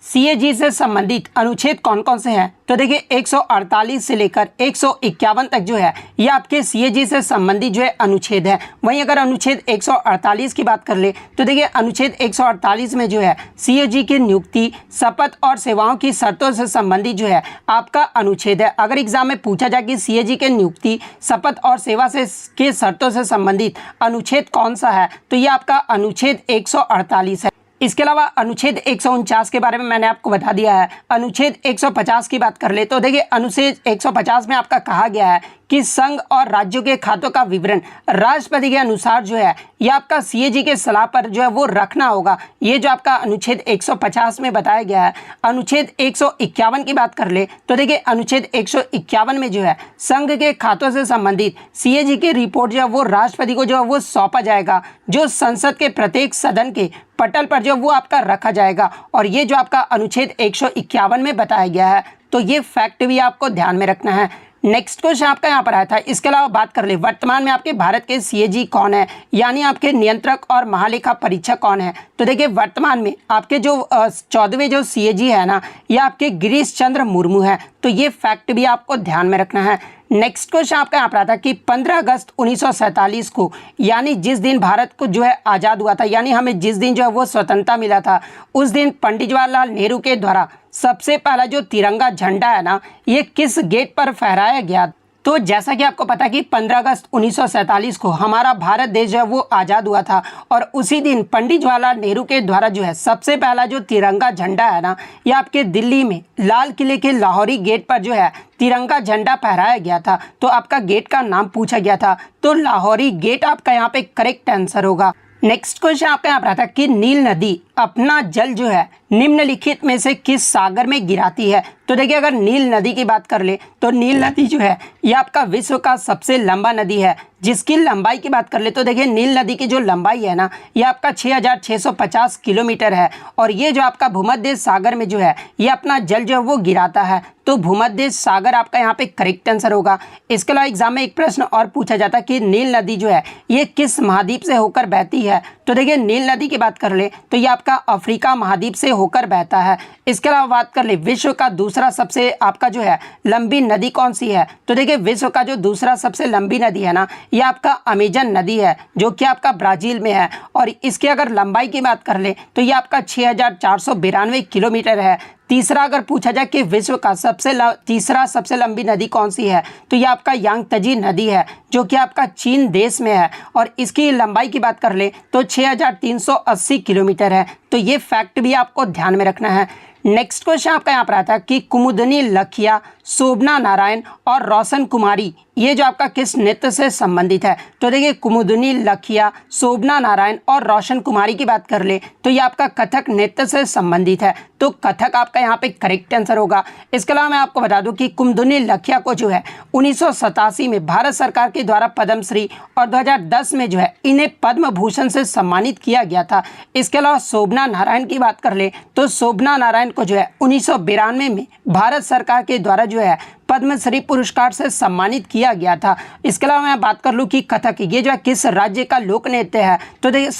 सीएजी से संबंधित अनुच्छेद कौन कौन से हैं, तो देखिए 148 से लेकर 151 तक जो है ये आपके सीएजी से संबंधित जो है अनुच्छेद है। वहीं अगर अनुच्छेद 148 की बात कर ले तो देखिए अनुच्छेद 148 में जो है सीएजी की नियुक्ति, शपथ और सेवाओं की शर्तों से संबंधित जो है आपका अनुच्छेद है। अगर एग्जाम में पूछा जाए कि सीएजी के नियुक्ति, शपथ और सेवा से के शर्तों से संबंधित अनुच्छेद कौन सा है, तो ये आपका अनुच्छेद 148 है। इसके अलावा अनुच्छेद 149 के बारे में मैंने आपको बता दिया है। अनुच्छेद 150 की बात कर ले तो देखिए अनुच्छेद 150 में आपका कहा गया है कि संघ और राज्यों के खातों का विवरण राष्ट्रपति के अनुसार जो है ये आपका सीएजी के सलाह पर जो है वो रखना होगा। ये जो आपका अनुच्छेद 150 में बताया गया है। अनुच्छेद 151 की बात कर ले तो देखिए अनुच्छेद 151 में जो है संघ के खातों से संबंधित सीएजी की रिपोर्ट जो है वो राष्ट्रपति को जो है वो सौंपा जाएगा, जो संसद के प्रत्येक सदन के पटल पर जो वो आपका रखा जाएगा। और ये जो आपका अनुच्छेद 151 में बताया गया है। तो ये फैक्ट भी आपको ध्यान में रखना है। नेक्स्ट क्वेश्चन आपका यहाँ पर आया था। इसके अलावा बात कर ले वर्तमान में आपके भारत के सीएजी कौन है यानी आपके नियंत्रक और महालेखा परीक्षक कौन है, तो देखिए वर्तमान में आपके जो 14वें जो सीएजी है ना ये आपके गिरीश चंद्र मुर्मू है। तो ये फैक्ट भी आपको ध्यान में रखना है। नेक्स्ट क्वेश्चन आपका यहाँ पर आता कि 15 अगस्त 1947 को यानी जिस दिन भारत को जो है आज़ाद हुआ था, यानी हमें जिस दिन जो है वो स्वतंत्रता मिला था, उस दिन पंडित जवाहरलाल नेहरू के द्वारा सबसे पहला जो तिरंगा झंडा है ना ये किस गेट पर फहराया गया। तो जैसा कि आपको पता है कि 15 अगस्त 1947 को हमारा भारत देश जो है वो आज़ाद हुआ था और उसी दिन पंडित जवाहरलाल नेहरू के द्वारा जो है सबसे पहला जो तिरंगा झंडा है ना ये आपके दिल्ली में लाल किले के लाहौरी गेट पर जो है तिरंगा झंडा फहराया गया था। तो आपका गेट का नाम पूछा गया था, तो लाहौरी गेट आपका यहाँ पे करेक्ट आंसर होगा। नेक्स्ट क्वेश्चन आपका यहाँ पर आता है कि नील नदी अपना जल जो है निम्नलिखित में से किस सागर में गिराती है। तो देखिए अगर नील नदी की बात कर ले तो नील नदी जो है ये आपका विश्व का सबसे लंबा नदी है। जिसकी लंबाई की बात कर ले तो देखिए नील नदी की जो लंबाई है ना ये आपका 6650 किलोमीटर है। और ये जो आपका भूमध्य सागर में जो है ये अपना जल जो है वो गिराता है। तो भूमध्य सागर आपका यहाँ पे करेक्ट आंसर होगा। इसके अलावा एग्जाम में एक प्रश्न और पूछा जाता है कि नील नदी जो है ये किस महाद्वीप से होकर बहती है। तो देखिए नील नदी की बात कर ले तो ये आपका अफ्रीका महाद्वीप से होकर बहता है। इसके अलावा बात कर ले विश्व का दूसरा सबसे आपका जो है लंबी नदी कौन सी है। तो देखिए विश्व का जो दूसरा सबसे लंबी नदी है ना ये आपका अमेजन नदी है, जो कि आपका ब्राज़ील में है। और इसकी अगर लंबाई की बात कर ले तो ये आपका 6492 किलोमीटर है। तीसरा अगर पूछा जाए कि विश्व का तीसरा सबसे लंबी नदी कौन सी है तो ये आपका यांगत्जी नदी है, जो कि आपका चीन देश में है। और इसकी लंबाई की बात कर ले तो 6380 किलोमीटर है। तो ये फैक्ट भी आपको ध्यान में रखना है। नेक्स्ट क्वेश्चन आपका यहाँ पर आता है कि कुमुदनी लखिया, शोभना नारायण और रोशन कुमारी ये जो आपका किस नृत्य से संबंधित है। तो देखिए कुमुदनी लखिया, शोभना नारायण और रोशन कुमारी की बात कर ले तो ये आपका कथक नृत्य से संबंधित है। तो कथक आपका यहाँ पे करेक्ट आंसर होगा। इसके अलावा मैं आपको बता दूं कि कुमुदनी लखिया को जो है 1987 में भारत सरकार के द्वारा पद्मश्री और 2010 में जो है इन्हें पद्म भूषण से सम्मानित किया गया था। इसके अलावा शोभना नारायण की बात कर ले तो शोभना नारायण को जो है 1992 में भारत सरकार के द्वारा जो है पद्मश्री पुरस्कार से सम्मानित किया गया था। इसके अलावा मैं बात कर लूँ कि कथक ये जो है किस राज्य का लोक नृत्य है, तो देखिए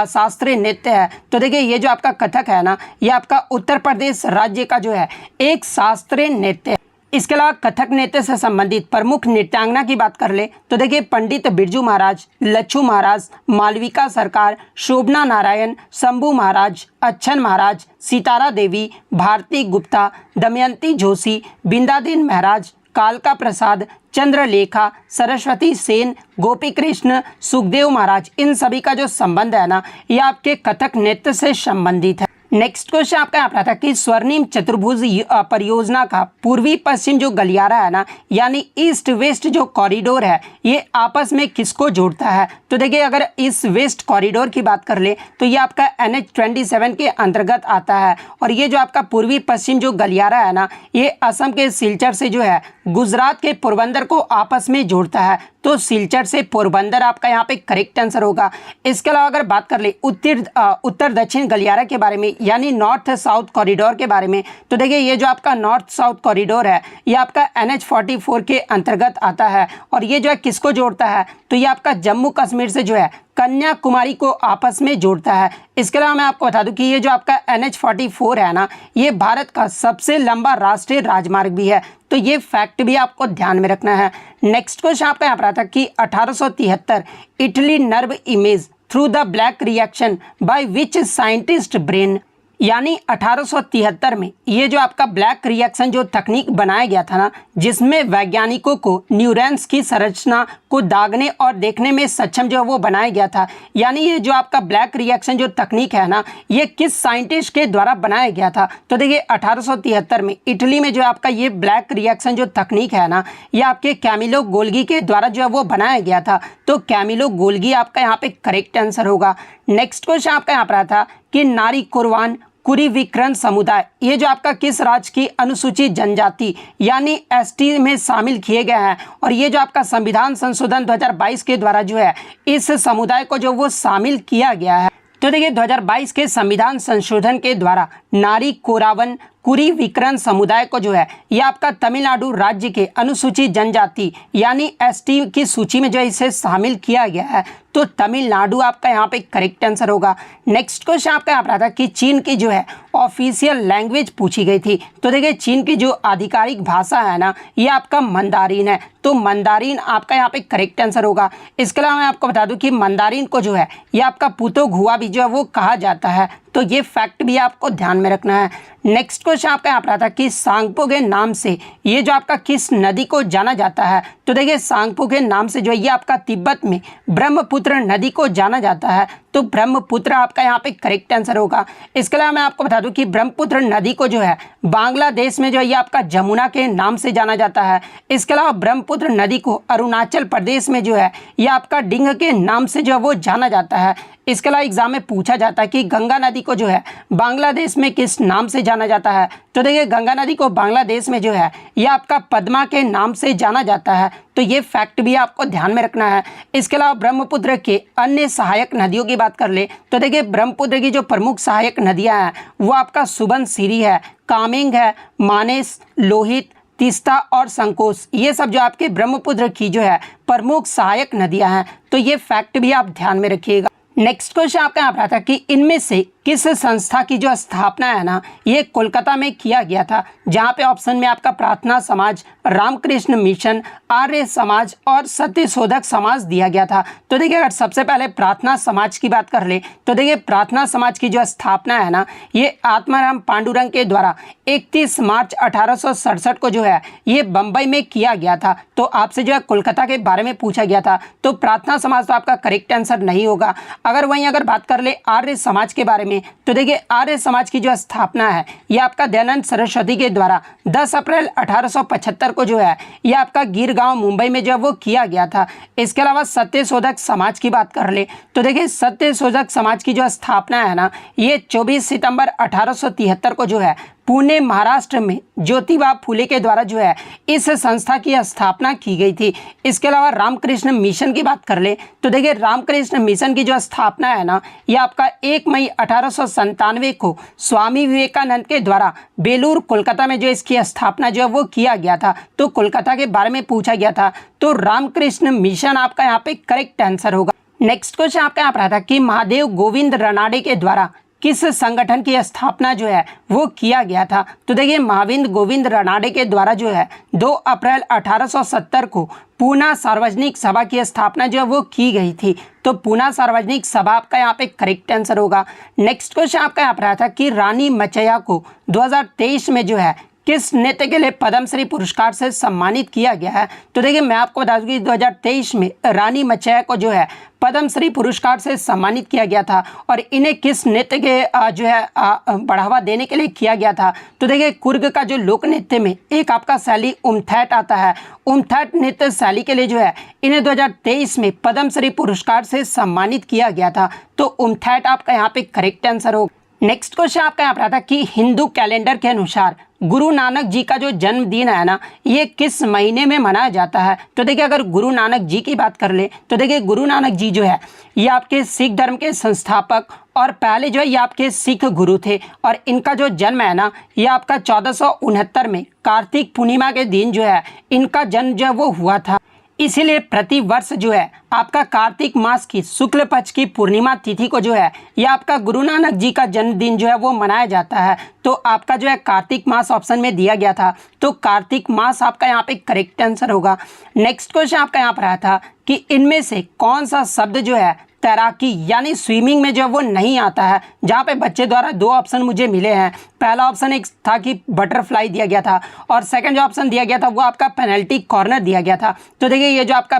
शास्त्रीय नृत्य है। तो देखिए ये जो आपका कथक है ना, ये आपका उत्तर प्रदेश राज्य का जो है एक शास्त्रीय नृत्य है। इसके अलावा कथक नृत्य से संबंधित प्रमुख नृत्यांगना की बात कर ले तो देखिए पंडित बिरजू महाराज, लच्छू महाराज, मालविका सरकार, शोभना नारायण, शंभू महाराज, अच्छन महाराज, सितारा देवी, भारती गुप्ता, दमयंती जोशी, बिंदादीन महाराज, कालका प्रसाद, चंद्रलेखा, सरस्वती सेन, गोपी कृष्ण, सुखदेव महाराज, इन सभी का जो संबंध है ना ये आपके कथक नृत्य से संबंधित है। नेक्स्ट क्वेश्चन आपका यहाँ पर आता है कि स्वर्णिम चतुर्भुज परियोजना का पूर्वी पश्चिम जो गलियारा है ना, यानी ईस्ट वेस्ट जो कॉरिडोर है, ये आपस में किसको जोड़ता है। तो देखिए अगर इस वेस्ट कॉरिडोर की बात कर ले तो ये आपका NH27 के अंतर्गत आता है। और ये जो आपका पूर्वी पश्चिम जो गलियारा है ना, ये असम के सिलचर से जो है गुजरात के पोरबंदर को आपस में जोड़ता है। तो सिलचर से पोरबंदर आपका यहाँ पे करेक्ट आंसर होगा। इसके अलावा अगर बात कर ले उत्तर दक्षिण गलियारा के बारे में, यानी नॉर्थ साउथ कॉरिडोर के बारे में, तो देखिए ये जो आपका नॉर्थ साउथ कॉरिडोर है ये आपका NH44 के अंतर्गत आता है। और ये जो है किसको जोड़ता है, तो ये आपका जम्मू कश्मीर से जो है कन्याकुमारी को आपस में जोड़ता है। इसके अलावा मैं आपको बता दूं कि ये जो आपका NH44 है ना, ये भारत का सबसे लंबा राष्ट्रीय राजमार्ग भी है। तो ये फैक्ट भी आपको ध्यान में रखना है। नेक्स्ट क्वेश्चन आपका यहाँ पर आता है कि 1873 Italy nerve image through the black reaction by which scientist brain, यानी 1873 में ये जो आपका ब्लैक रिएक्शन जो तकनीक बनाया गया था ना, जिसमें वैज्ञानिकों को न्यूरॉन्स की संरचना को दागने और देखने में सक्षम जो है वो बनाया गया था। यानी ये जो आपका ब्लैक रिएक्शन जो तकनीक है ना, ये किस साइंटिस्ट के द्वारा बनाया गया था। तो देखिए 1873 में इटली में जो आपका ये ब्लैक रिएक्शन जो तकनीक है ना, ये आपके कैमिलो गोल्गी के द्वारा जो है वो बनाया गया था। तो कैमिलो गोल्गी आपका यहाँ पे करेक्ट आंसर होगा। नेक्स्ट क्वेश्चन आपका यहाँ पर आता था कि नारी कुर्बान कुरीविकरण समुदाय ये जो आपका किस राज्य की अनुसूचित जनजाति यानी ST में शामिल किए गए हैं। और ये जो आपका संविधान संशोधन 2022 के द्वारा जो है इस समुदाय को जो वो शामिल किया गया है। तो देखिए 2022 के संविधान संशोधन के द्वारा नारी कोरावन कुरीविकरण समुदाय को जो है ये आपका तमिलनाडु राज्य के अनुसूचित जनजाति यानी ST की सूची में जो है इसे शामिल किया गया है। तो तमिलनाडु आपका यहाँ पे करेक्ट आंसर होगा। नेक्स्ट क्वेश्चन आपका यहाँ पर आता है कि चीन की जो है ऑफिशियल लैंग्वेज पूछी गई थी। तो देखिए चीन की जो आधिकारिक भाषा है ना, ये आपका मंदारिन है। तो मंदारिन आपका यहाँ पे करेक्ट आंसर होगा। इसके अलावा मैं आपको बता दूं कि मंदारिन को जो है ये आपका पुतोगुआ भी जो है वो कहा जाता है। तो ये फैक्ट भी आपको ध्यान में रखना है। नेक्स्ट क्वेश्चन आपका यहाँ पर आता है कि सांगपो के नाम से ये जो आपका किस नदी को जाना जाता है। तो देखिए सांगपो के नाम से जो है ये आपका तिब्बत में ब्रह्मपुत्र नदी को जाना जाता है। तो ब्रह्मपुत्र आपका यहाँ पे करेक्ट आंसर होगा। इसके अलावा मैं आपको बता दूं कि ब्रह्मपुत्र नदी को जो है बांग्लादेश में जो है ये आपका जमुना के नाम से जाना जाता है। इसके अलावा ब्रह्मपुत्र नदी को अरुणाचल प्रदेश में जो है ये आपका डिंग के नाम से जो है वो जाना जाता है। इसके अलावा एग्जाम में पूछा जाता है कि गंगा नदी को जो है बांग्लादेश में किस नाम से जाना जाता है। तो देखिए गंगा नदी को बांग्लादेश में जो है ये आपका पद्मा के नाम से जाना जाता है। तो ये फैक्ट भी आपको ध्यान में रखना है। इसके अलावा ब्रह्मपुत्र के अन्य सहायक नदियों की बात कर ले तो देखिए ब्रह्मपुत्र की जो प्रमुख सहायक नदियां हैं वो आपका सुबनसिरी है, कामेंग है, मानेस, लोहित, तीस्ता और संकोच, ये सब जो आपके ब्रह्मपुत्र की जो है प्रमुख सहायक नदियां हैं। तो ये फैक्ट भी आप ध्यान में रखिएगा। नेक्स्ट क्वेश्चन आपका यहाँ पर आता है कि इनमें से किस संस्था की जो स्थापना है ना ये कोलकाता में किया गया था, जहाँ पे ऑप्शन में आपका प्रार्थना समाज, रामकृष्ण मिशन, आर्य समाज और सत्यशोधक समाज दिया गया था। तो देखिए अगर सबसे पहले प्रार्थना समाज की बात कर ले तो देखिए प्रार्थना समाज की जो स्थापना है ना ये आत्माराम पांडुरंग के द्वारा 31 मार्च 1867 को जो है ये बम्बई में किया गया था। तो आपसे जो है कोलकाता के बारे में पूछा गया था, तो प्रार्थना समाज तो आपका करेक्ट आंसर नहीं होगा। अगर वहीं अगर बात कर ले आर्य समाज के बारे में करें तो देखिए आर्य समाज की जो स्थापना है ये आपका दयानंद सरस्वती के द्वारा 10 अप्रैल 1875 को जो है ये आपका गिर गांव मुंबई में जो वो किया गया था। इसके अलावा सत्यशोधक समाज की बात कर ले तो देखिए सत्यशोधक समाज की जो स्थापना है ना ये 24 सितंबर 1873 को जो है पुणे महाराष्ट्र में ज्योतिबा फुले के द्वारा जो है इस संस्था की स्थापना की गई थी। इसके अलावा रामकृष्ण मिशन की बात कर ले तो देखिए रामकृष्ण मिशन की जो स्थापना है ना ये आपका 1 मई 1897 को स्वामी विवेकानंद के द्वारा बेलूर कोलकाता में जो इसकी स्थापना जो है वो किया गया था। तो कोलकाता के बारे में पूछा गया था तो रामकृष्ण मिशन आपका यहाँ पे करेक्ट आंसर होगा। नेक्स्ट क्वेश्चन आपका यहाँ पर आता कि महादेव गोविंद रानडे के द्वारा किस संगठन की स्थापना जो है वो किया गया था। तो देखिए महाविंद गोविंद रानडे के द्वारा जो है 2 अप्रैल 1870 को पूना सार्वजनिक सभा की स्थापना जो है वो की गई थी। तो पूना सार्वजनिक सभा आपका यहाँ पे करेक्ट आंसर होगा। नेक्स्ट क्वेश्चन आपका यहाँ पर आया था कि रानी मचैया को 2023 में जो है किस नृत्य के लिए पद्मश्री पुरस्कार से सम्मानित किया गया है। तो देखिए मैं आपको बता दूं कि 2023 में रानी मचैया को जो है पद्मश्री पुरस्कार से सम्मानित किया गया था और इन्हें किस नृत्य के जो है बढ़ावा देने के लिए किया गया था। तो देखिए कुर्ग का जो लोक नृत्य में एक आपका शैली उमथैट आता है, उमथैट नृत्य शैली के लिए जो है इन्हें 2023 में पद्मश्री पुरस्कार से सम्मानित किया गया था। तो उमथैट आपका यहाँ पे करेक्ट आंसर होगा। नेक्स्ट क्वेश्चन आपका यहाँ पर आता कि हिंदू कैलेंडर के अनुसार गुरु नानक जी का जो जन्मदिन है ना ये किस महीने में मनाया जाता है। तो देखिए अगर गुरु नानक जी की बात कर ले तो देखिए गुरु नानक जी जो है ये आपके सिख धर्म के संस्थापक और पहले जो है ये आपके सिख गुरु थे और इनका जो जन्म है ना ये आपका 1469 में कार्तिक पूर्णिमा के दिन जो है इनका जन्म जो है वो हुआ था। इसीलिए प्रति वर्ष जो है आपका कार्तिक मास की शुक्ल पक्ष की पूर्णिमा तिथि को जो है यह आपका गुरु नानक जी का जन्मदिन जो है वो मनाया जाता है। तो आपका जो है कार्तिक मास ऑप्शन में दिया गया था तो कार्तिक मास आपका यहाँ पे करेक्ट आंसर होगा। नेक्स्ट क्वेश्चन आपका यहाँ पर आया था कि इनमें से कौन सा शब्द जो है तैराकी यानी स्विमिंग में जो वो नहीं आता है। जहाँ पे बच्चे द्वारा 2 ऑप्शन मुझे मिले हैं। पहला ऑप्शन एक था कि बटरफ्लाई दिया गया था और सेकंड जो ऑप्शन दिया गया था वो आपका पेनल्टी कॉर्नर दिया गया था। तो देखिए ये जो आपका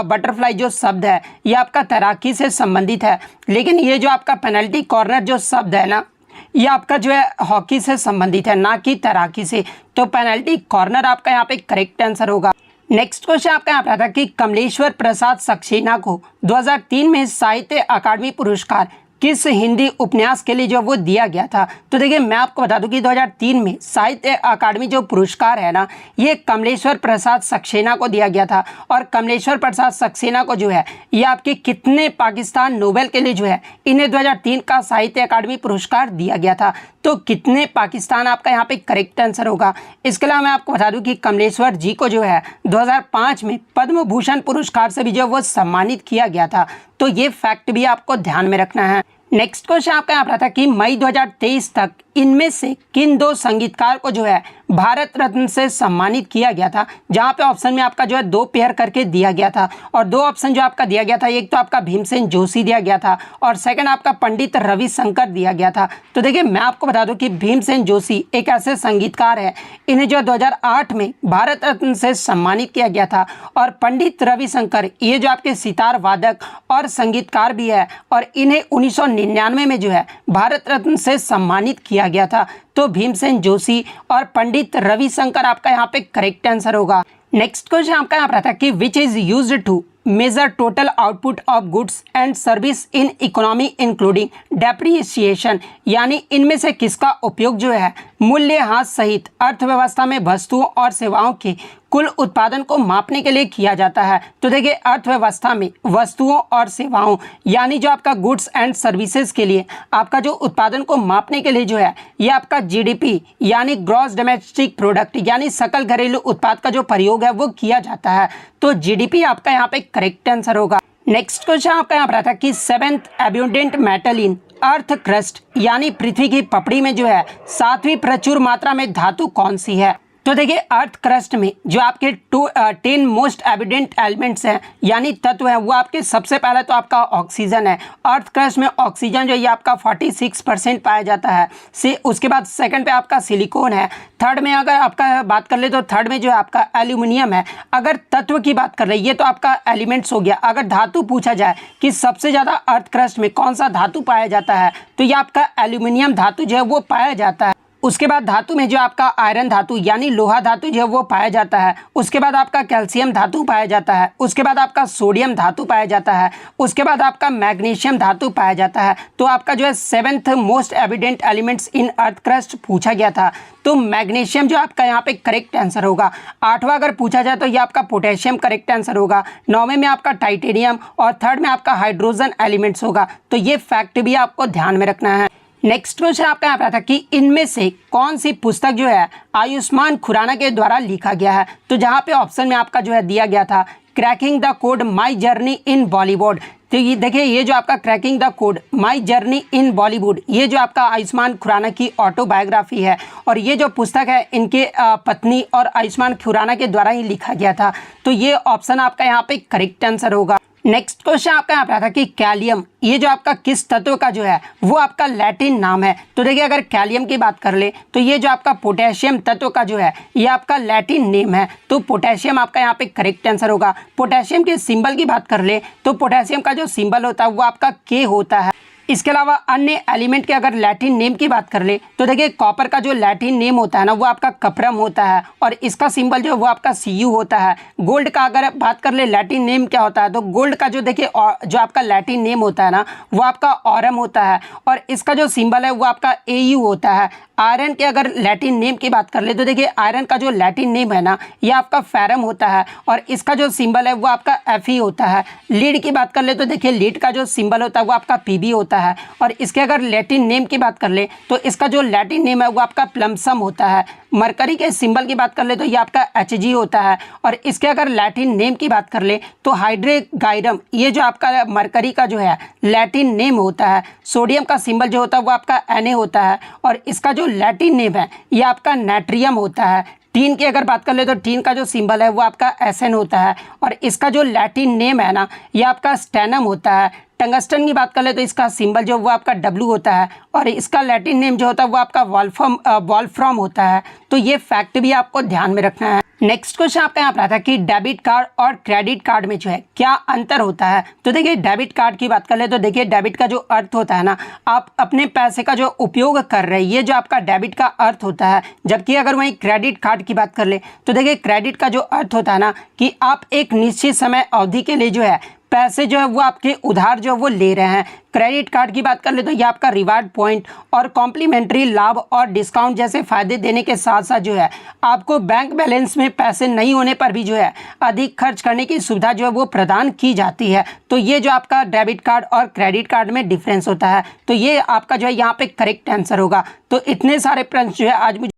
बटरफ्लाई जो शब्द है ये आपका तैराकी से संबंधित है, लेकिन ये जो आपका पेनल्टी कॉर्नर जो शब्द है ना ये आपका जो है हॉकी से संबंधित है, ना कि तैराकी से। तो पेनल्टी कॉर्नर आपका यहाँ पे करेक्ट आंसर होगा। नेक्स्ट क्वेश्चन आपका यहाँ पर आता कि कमलेश्वर प्रसाद सक्सेना को 2003 में साहित्य अकादमी पुरस्कार किस हिंदी उपन्यास के लिए जो वो दिया गया था। तो देखिए मैं आपको बता दूं कि 2003 में साहित्य अकादमी जो पुरस्कार है ना ये कमलेश्वर प्रसाद सक्सेना को दिया गया था और कमलेश्वर प्रसाद सक्सेना को जो है ये आपके कितने पाकिस्तान नोबेल के लिए जो है इन्हें 2003 का साहित्य अकादमी पुरस्कार दिया गया था। तो कितने पाकिस्तान आपका यहाँ पे करेक्ट आंसर होगा। इसके अलावा मैं आपको बता दूं कि कमलेश्वर जी को जो है 2005 में पद्म भूषण पुरस्कार से भी जो वो सम्मानित किया गया था। तो ये फैक्ट भी आपको ध्यान में रखना है। नेक्स्ट क्वेश्चन आपका यहाँ पर था कि मई 2023 तक इनमें से किन 2 संगीतकार को जो है भारत रत्न से सम्मानित किया गया था। जहाँ पे ऑप्शन में आपका जो है 2 पेयर करके दिया गया था और 2 ऑप्शन जो आपका दिया गया था एक तो आपका भीमसेन जोशी दिया गया था और सेकंड आपका पंडित रविशंकर दिया गया था। तो देखिए मैं आपको बता दूं कि भीमसेन जोशी एक ऐसे संगीतकार है इन्हें जो 2008 में भारत रत्न से सम्मानित किया गया था और पंडित रविशंकर ये जो आपके सितार वादक और संगीतकार भी है और इन्हें 1999 में जो है भारत रत्न से सम्मानित किया गया था। तो भीमसेन जोशी और पंडित रविशंकर आपका यहाँ पे करेक्ट आंसर होगा। नेक्स्ट क्वेश्चन आपका यहाँ पर था कि which is used to measure total output of goods and service in economy including depreciation, यानी इनमें से किसका उपयोग जो है मूल्यह्रास सहित अर्थव्यवस्था में वस्तुओं और सेवाओं के कुल उत्पादन को मापने के लिए किया जाता है। तो देखिए अर्थव्यवस्था में वस्तुओं और सेवाओं यानी जो आपका गुड्स एंड सर्विसेज के लिए आपका जो उत्पादन को मापने के लिए जो है ये आपका जीडीपी यानी ग्रॉस डोमेस्टिक प्रोडक्ट यानी सकल घरेलू उत्पाद का जो प्रयोग है वो किया जाता है। तो जीडीपी आपका यहाँ पे करेक्ट आंसर होगा। नेक्स्ट क्वेश्चन आपका यहाँ पर आता है कि 7th एब्यूंडेंट मेटल इन अर्थ क्रस्ट यानी पृथ्वी की पपड़ी में जो है 7वीं प्रचुर मात्रा में धातु कौन सी है। तो देखिए अर्थ क्रस्ट में जो आपके 10 मोस्ट एविडेंट एलिमेंट्स हैं यानी तत्व हैं, वो आपके सबसे पहले तो आपका ऑक्सीजन है। अर्थ क्रस्ट में ऑक्सीजन जो ये आपका 46% पाया जाता है। उसके बाद सेकंड पे आपका सिलिकॉन है। थर्ड में अगर आपका बात कर ले तो थर्ड में जो है आपका एल्यूमिनियम है। अगर तत्व की बात कर ले ये तो आपका एलिमेंट्स हो गया। अगर धातु पूछा जाए कि सबसे ज़्यादा अर्थ क्रस्ट में कौन सा धातु पाया जाता है तो ये आपका एल्यूमिनियम धातु जो है वो पाया जाता है। उसके बाद धातु में जो आपका आयरन धातु यानी लोहा धातु जो है वो पाया जाता है। उसके बाद आपका कैल्शियम धातु पाया जाता है। उसके बाद आपका सोडियम धातु पाया जाता है। उसके बाद आपका मैग्नीशियम धातु पाया जाता है। तो आपका जो है 7th most evident elements in earth crust पूछा गया था, तो मैग्नीशियम जो आपका यहाँ पे करेक्ट आंसर होगा। 8वां अगर पूछा जाए तो ये आपका पोटेशियम करेक्ट आंसर होगा। 9वें में आपका टाइटेनियम और थर्ड में आपका हाइड्रोजन एलिमेंट्स होगा। तो ये फैक्ट भी आपको ध्यान में रखना है। नेक्स्ट क्वेश्चन आपका यहाँ पे था कि इनमें से कौन सी पुस्तक जो है आयुष्मान खुराना के द्वारा लिखा गया है। तो जहाँ पे ऑप्शन में आपका जो है दिया गया था cracking the code my journey in Bollywood. तो ये देखिए ये जो आपका cracking the code my journey in Bollywood ये जो आपका आयुष्मान खुराना की ऑटोबायोग्राफी है और ये जो पुस्तक है इनके पत्नी और आयुष्मान खुराना के द्वारा ही लिखा गया था। तो ये ऑप्शन आपका यहाँ पे करेक्ट आंसर होगा। नेक्स्ट क्वेश्चन आपका यहाँ पे था कि कैलियम ये जो आपका किस तत्व का जो है वो आपका लैटिन नाम है। तो देखिए अगर कैलियम की बात कर ले तो ये जो आपका पोटेशियम तत्व का जो है ये आपका लैटिन नेम है। तो पोटेशियम आपका यहाँ पे करेक्ट आंसर होगा। पोटेशियम के सिंबल की बात कर ले तो पोटेशियम का जो सिंबल होता है वो आपका के होता है। इसके अलावा अन्य एलिमेंट के अगर लैटिन नेम की बात कर ले तो देखिए कॉपर का जो लैटिन नेम होता है ना वो आपका कपरम होता है और इसका सिंबल जो है वो आपका Cu होता है। गोल्ड का अगर बात कर ले लैटिन नेम क्या होता है तो गोल्ड का जो देखिए जो आपका लैटिन नेम होता है ना वो आपका ऑरम होता है और इसका जो सिंबल है वो आपका Au होता है। आयरन के अगर लैटिन नेम की बात कर ले तो देखिए आयरन का जो लैटिन नेम है ना ये आपका फेरम होता है और इसका जो सिंबल है वो आपका Fe होता है। लीड की बात कर ले तो देखिए लीड का जो सिंबल होता है वो आपका Pb होता है और इसके अगर लैटिन नेम की बात कर ले तो इसका जो लैटिन नेम है वो आपका प्लम्सम होता है। मरकरी के सिंबल की बात कर ले तो ये आपका Hg होता है और इसके अगर लैटिन नेम की बात कर ले तो हाइड्रोगाइरम ये जो आपका मरकरी का जो है लैटिन नेम होता है। सोडियम का सिंबल जो होता है वो आपका Na होता है और इसका जो लैटिन नेम है ये आपका नाइट्रियम होता है। टीन की अगर बात कर ले तो टीन का जो सिंबल है वो आपका Sn होता है और इसका जो लैटिन नेम है ना ये आपका स्टेनम होता है। टंगस्टन की बात कर ले तो इसका सिंबल जो वो आपका W होता है और इसका लैटिन नेम जो होता है वो आपका वॉल्फ्राम होता है। तो ये फैक्ट भी आपको ध्यान में रखना है। नेक्स्ट क्वेश्चन आपका यहाँ पर आता है कि डेबिट कार्ड और क्रेडिट कार्ड में जो है क्या अंतर होता है। तो देखिए डेबिट कार्ड की बात कर ले तो देखिए डेबिट का जो अर्थ होता है ना आप अपने पैसे का जो उपयोग कर रहे हैं ये जो आपका डेबिट का अर्थ होता है। जबकि अगर वहीं क्रेडिट कार्ड की बात कर ले तो देखिए क्रेडिट का जो अर्थ होता है ना कि आप एक निश्चित समय अवधि के लिए जो है पैसे जो है वो आपके उधार जो है वो ले रहे हैं। क्रेडिट कार्ड की बात कर ले तो ये आपका रिवार्ड पॉइंट और कॉम्प्लीमेंट्री लाभ और डिस्काउंट जैसे फ़ायदे देने के साथ साथ जो है आपको बैंक बैलेंस में पैसे नहीं होने पर भी जो है अधिक खर्च करने की सुविधा जो है वो प्रदान की जाती है। तो ये जो आपका डेबिट कार्ड और क्रेडिट कार्ड में डिफरेंस होता है। तो ये आपका जो है यहाँ पे करेक्ट आंसर होगा। तो इतने सारे प्रश्न जो है आज मुझे